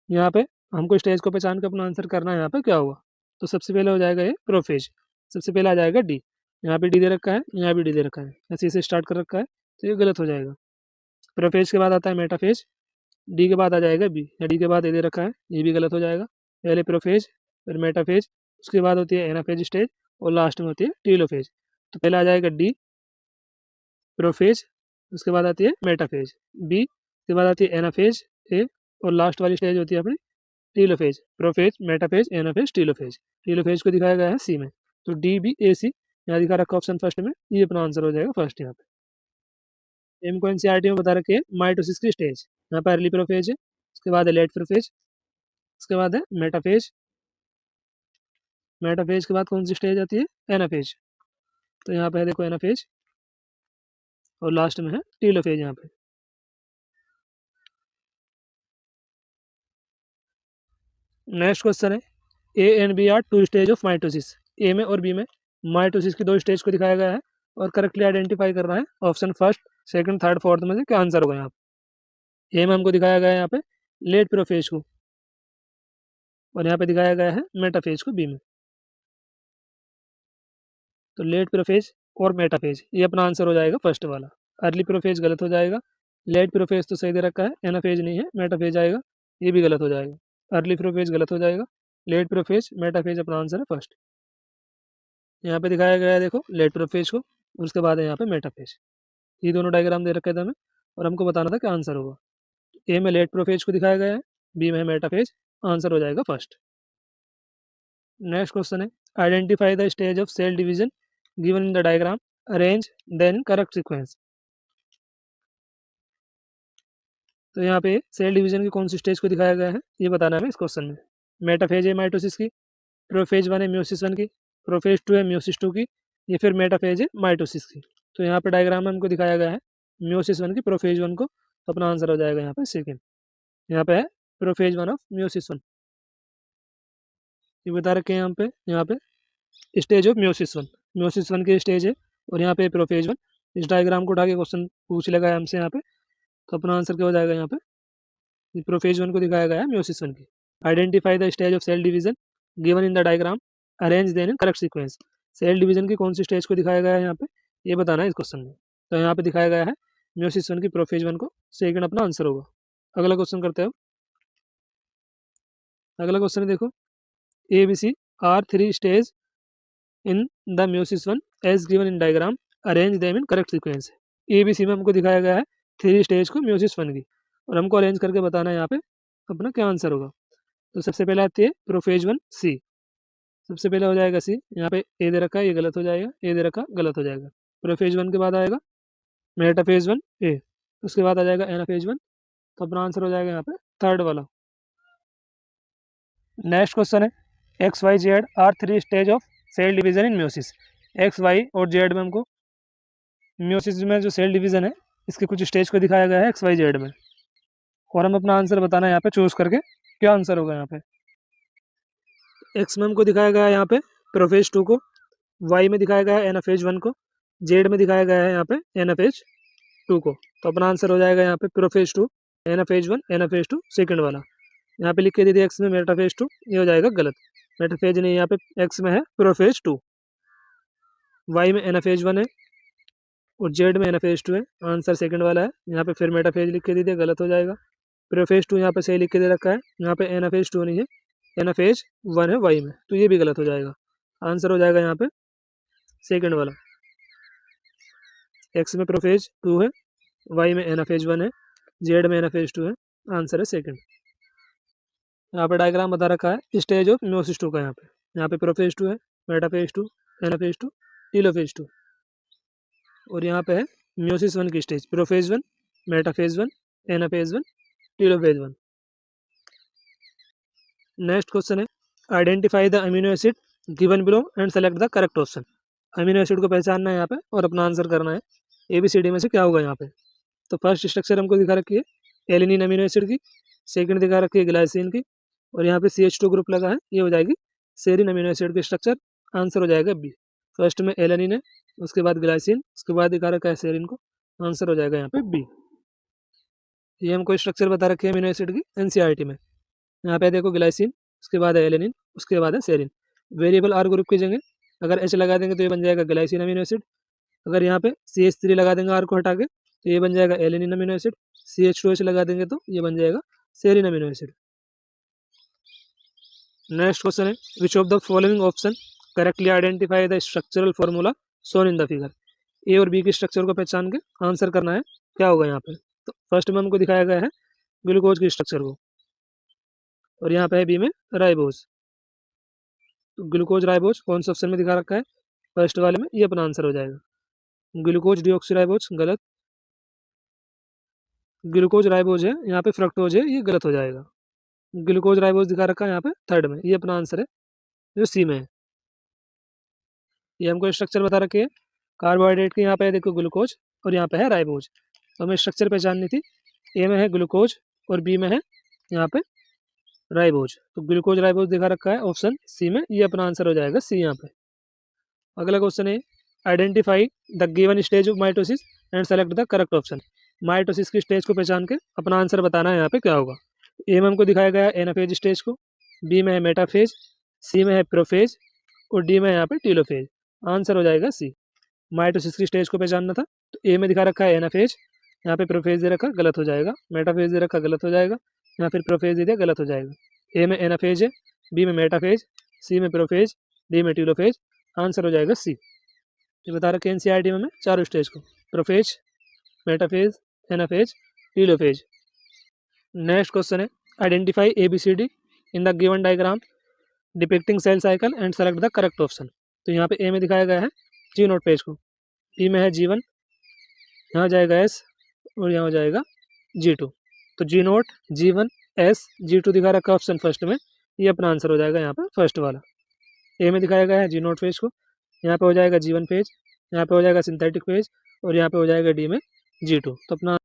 [SPEAKER 1] यहाँ पे हमको स्टेज को पहचान कर अपना आंसर करना है यहाँ पे क्या होगा। तो सबसे पहले हो जाएगा ये प्रोफेज, सबसे पहले आ जाएगा डी। यहाँ पे डी दे रखा है, यहाँ भी डी दे रखा है, ऐसे से स्टार्ट कर रखा है, तो ये गलत हो जाएगा। प्रोफेज के बाद आता है मेटाफेज, डी के बाद आ जाएगा बी, या डी के बाद ए दे रखा है, ये भी गलत हो जाएगा। पहले प्रोफेज फिर मेटाफेज, उसके बाद होती है एनाफेज स्टेज, और लास्ट में होती है टीलोफेज। तो पहले आ जाएगा डी प्रोफेज, उसके बाद आती है मेटाफेज बी, उसके बाद आती है एनाफेज ए, और लास्ट वाली स्टेज होती है अपनी telophase. Prophase metaphase anaphase telophase. Telophase को दिखाया गया है सी में, तो डी बी ए सी यहाँ दिखा रखा ऑप्शन फर्स्ट में, ये अपना आंसर हो जाएगा फर्स्ट यहाँ पे। एम को एनसीईआरटी में बता रखे है माइटोसिस की स्टेज, यहाँ पर अर्ली प्रोफेज है, उसके बाद है लेट प्रोफेज, उसके बाद है मेटाफेज, मेटाफेज के बाद कौन सी स्टेज आती है? एनाफेज। तो यहाँ पे है देखो एनाफेज, और लास्ट में है टीलोफेज यहाँ पे। नेक्स्ट क्वेश्चन है A and B are two stage of mitosis. A में और बी में माइटोसिस की दो स्टेज को दिखाया गया है और करेक्टली आइडेंटिफाई करना है option first second third fourth में से क्या आंसर होगा यहाँ पे। ए में हमको दिखाया गया है यहाँ पे लेट प्रोफेज को, और यहाँ पे दिखाया गया है मेटाफेज को बी में। तो लेट प्रोफेज और मेटाफेज ये अपना आंसर हो जाएगा फर्स्ट वाला। अर्ली प्रोफेज गलत हो जाएगा, लेट प्रोफेज तो सही दे रखा है, एनाफेज नहीं है, मेटाफेज आएगा, ये भी गलत हो जाएगा। अर्ली प्रोफेज गलत हो जाएगा, लेट प्रोफेज मेटाफेज अपना आंसर है फर्स्ट। यहाँ पे दिखाया गया है देखो लेट प्रोफेज को, और उसके बाद है यहाँ पे मेटाफेज। ये दोनों डायग्राम दे रखे थे हमें, और हमको बताना था क्या आंसर होगा। ए में लेट प्रोफेज को दिखाया गया है, बी में है मेटाफेज, आंसर हो जाएगा फर्स्ट। नेक्स्ट क्वेश्चन है identify the stage of cell division given in the diagram, arrange then correct sequence. तो यहाँ पे सेल डिवीजन की कौन सी स्टेज को दिखाया गया है ये बताना है इस क्वेश्चन में। मेटाफेज है माइटोसिस की, प्रोफेज वन है म्योसिस वन की, प्रोफेज टू है म्योसिस टू की, ये फिर मेटाफेज है माइटोसिस की। तो यहाँ पे डायग्राम में हमको दिखाया गया है म्योसिस वन की प्रोफेज वन को, तो अपना आंसर हो जाएगा यहाँ पे सेकेंड। यहाँ पे है prophase one of meiosis one, ये बता रखे हैं यहाँ पे स्टेज ऑफ म्योसिस वन की स्टेज है, और यहाँ पे प्रोफेज वन। इस डायग्राम को उठा के क्वेश्चन पूछ लेगा हमसे यहाँ पे, तो अपना आंसर क्या हो जाएगा यहाँ पे प्रोफेज वन को दिखाया गया है म्योसिस वन की। Identify the stage of cell division given in the diagram, arrange then in correct sequence. Cell division की कौन सी स्टेज को दिखाया गया है यहाँ पे ये बताना है इस क्वेश्चन में। तो यहाँ पे दिखाया गया है म्योसिस वन की प्रोफेज वन को, सेकंड अपना आंसर होगा। अगला क्वेश्चन करते हैं। अगला क्वेश्चन देखो A B C are three stage in the meiosis one as given in diagram, arrange them in correct sequence. A B C में हमको दिखाया गया है थ्री स्टेज को म्योसिस वन की, और हमको अरेंज करके बताना है यहाँ पे अपना क्या आंसर होगा। तो सबसे पहले आती है प्रोफेज वन सी, सबसे पहले हो जाएगा सी, यहाँ पे ए दे रखा है ये गलत हो जाएगा, ए दे रखा गलत हो जाएगा। प्रोफेज वन के बाद आएगा मेटाफेज वन ए, उसके बाद आ जाएगा एनाफेज वन, तो अपना आंसर हो जाएगा यहाँ पे थर्ड वाला। नेक्स्ट क्वेश्चन है X Y Z are three stage of cell division in meiosis. X Y और जेड में हमको म्योसिस में जो सेल डिवीजन है इसके कुछ स्टेज को दिखाया गया है एक्स वाई जेड में, और हम अपना आंसर बताना है यहाँ पे चूज करके क्या आंसर होगा। यहाँ पे एक्स में हमको दिखाया गया है यहाँ पे प्रोफेज टू को, वाई में दिखाया गया है एनाफेज वन को, जेड में दिखाया गया है यहाँ पे एनाफेज टू को। तो अपना आंसर हो जाएगा यहाँ पे prophase to, anaphase one, anaphase to second वाला। यहाँ पे लिख के दे दिया एक्स में मेटाफेज टू, ये हो जाएगा गलत। मेटाफेज नहीं, यहाँ पे एक्स में है प्रोफेज टू। वाई में एनाफेज 1 है और जेड में एनाफेज 2 है। आंसर सेकंड वाला है। यहाँ पे फिर मेटाफेज लिख के दे दिया, गलत हो जाएगा। प्रोफेज 2 यहाँ पे सही लिख के दे रखा है, यहाँ पे एनाफेज 2 नहीं है, एनाफेज 1 है वाई में, तो ये भी गलत हो जाएगा। आंसर हो जाएगा यहाँ पे सेकंड वाला। एक्स में प्रोफेज 2 है, वाई में एनाफेज 1 है, जेड में एनाफेज 2 है। आंसर है सेकंड। यहाँ पे डायग्राम बता रखा है स्टेज ऑफ म्योसिस 2 का। यहाँ पे प्रोफेज 2 है, मेटाफेज 2, एनाफेज 2, टीलोफेज 2, और यहाँ पे है म्योसिस 1 की stage, prophase 1, metaphase 1, anaphase 1, telophase 1। Next question है identify the amino acid given below and select the correct option. Amino acid को पहचानना है यहाँ पे और अपना आंसर करना है। ABCD में से क्या होगा यहाँ पे। तो फर्स्ट स्ट्रक्चर हमको दिखा रखी है एलिनिन अमीनो एसिड की, सेकंड दिखा रखी है ग्लाइसिन की, और यहाँ पे CH2 ग्रुप लगा है, ये हो जाएगी सेरिन अमीनो एसिड की स्ट्रक्चर। आंसर हो जाएगा बी। फर्स्ट में एलिनिन है, उसके बाद ग्लाइसिन, उसके बाद दिखा रखा है सेरिन को। आंसर हो जाएगा यहाँ पे बी। ये हमको स्ट्रक्चर बता रखी है अमीनो एसिड की NCERT में। यहाँ पे देखो ग्लाइसिन, उसके बाद है एलेनिन, उसके बाद है सेरिन। वेरिएबल आर ग्रुप की जगह अगर H लगा देंगे तो ये बन जाएगा ग्लाइसिन अमीनो एसिड। अगर यहाँ पे CH3 लगा देंगे आर को हटा के तो ये बन जाएगा एलेनिन अमीनो एसिड। CH2H लगा देंगे तो ये बन जाएगा serine amino acid. Next question है which of the following option correctly identify the structural formula shown in the figure. A और बी की स्ट्रक्चर को पहचान के आंसर करना है, क्या होगा यहाँ पे। तो फर्स्ट में हमको दिखाया गया है ग्लूकोज की स्ट्रक्चर को, और यहाँ पे है बी में राइबोज। तो ग्लूकोज राइबोज कौन से ऑप्शन में दिखा रखा है, फर्स्ट वाले में, ये अपना आंसर हो जाएगा। ग्लूकोज डीऑक्सीराइबोज गलत, ग्लूकोज राइबोज है, यहाँ पे फ्रक्टोज है, ये गलत हो जाएगा। ग्लूकोज राइबोज दिखा रखा है यहाँ पे थर्ड में, ये अपना आंसर है जो सी में है। ये हमको स्ट्रक्चर बता रखे है कार्बोहाइड्रेट की, यहाँ पे है देखो ग्लूकोज और यहाँ पे है राइबोज। तो हमें स्ट्रक्चर पहचाननी थी, ए में है ग्लूकोज और बी में है यहाँ पे राइबोज। तो ग्लूकोज राइबोज दिखा रखा है ऑप्शन सी में, ये अपना आंसर हो जाएगा सी यहाँ पे। अगला क्वेश्चन है identify the given stage of mitosis and select the correct option. Mitosis की स्टेज को पहचान के अपना आंसर बताना है यहाँ पे क्या होगा। ए में हमको दिखाया गया है एनाफेज स्टेज को, बी में है मेटाफेज, सी में है प्रोफेज, और डी में यहाँ पे टीलोफेज। आंसर हो जाएगा सी। माइटोसिस की स्टेज को पहचानना था, तो ए में दिखा रखा है एनाफेज, यहाँ पे प्रोफेज दे रखा, गलत हो जाएगा। मेटाफेज दे रखा, गलत हो जाएगा। यहाँ फिर प्रोफेज दे दिया, गलत हो जाएगा। ए में एनाफेज है, बी में मेटाफेज, सी में प्रोफेज, डी में टीलोफेज। आंसर हो जाएगा सी। ये बता रखे NCERT में चारों स्टेज को, prophase, metaphase, anaphase, telophase. Next question है identify ABCD in the given diagram depicting cell cycle and select the correct option. तो यहाँ पे ए में दिखाया गया है G नोट पेज को, बी में है G1, यहाँ जाएगा S, और यहाँ हो जाएगा G2। तो G note, G1, S, G2 दिखा रखा ऑप्शन फर्स्ट में, ये अपना आंसर हो जाएगा यहाँ पर फर्स्ट वाला। ए में दिखाया गया है G नोट पेज को, यहाँ पे हो जाएगा G1 पेज, यहाँ पे हो जाएगा सिंथेटिक पेज, और यहाँ पे हो जाएगा डी में G2। तो अपना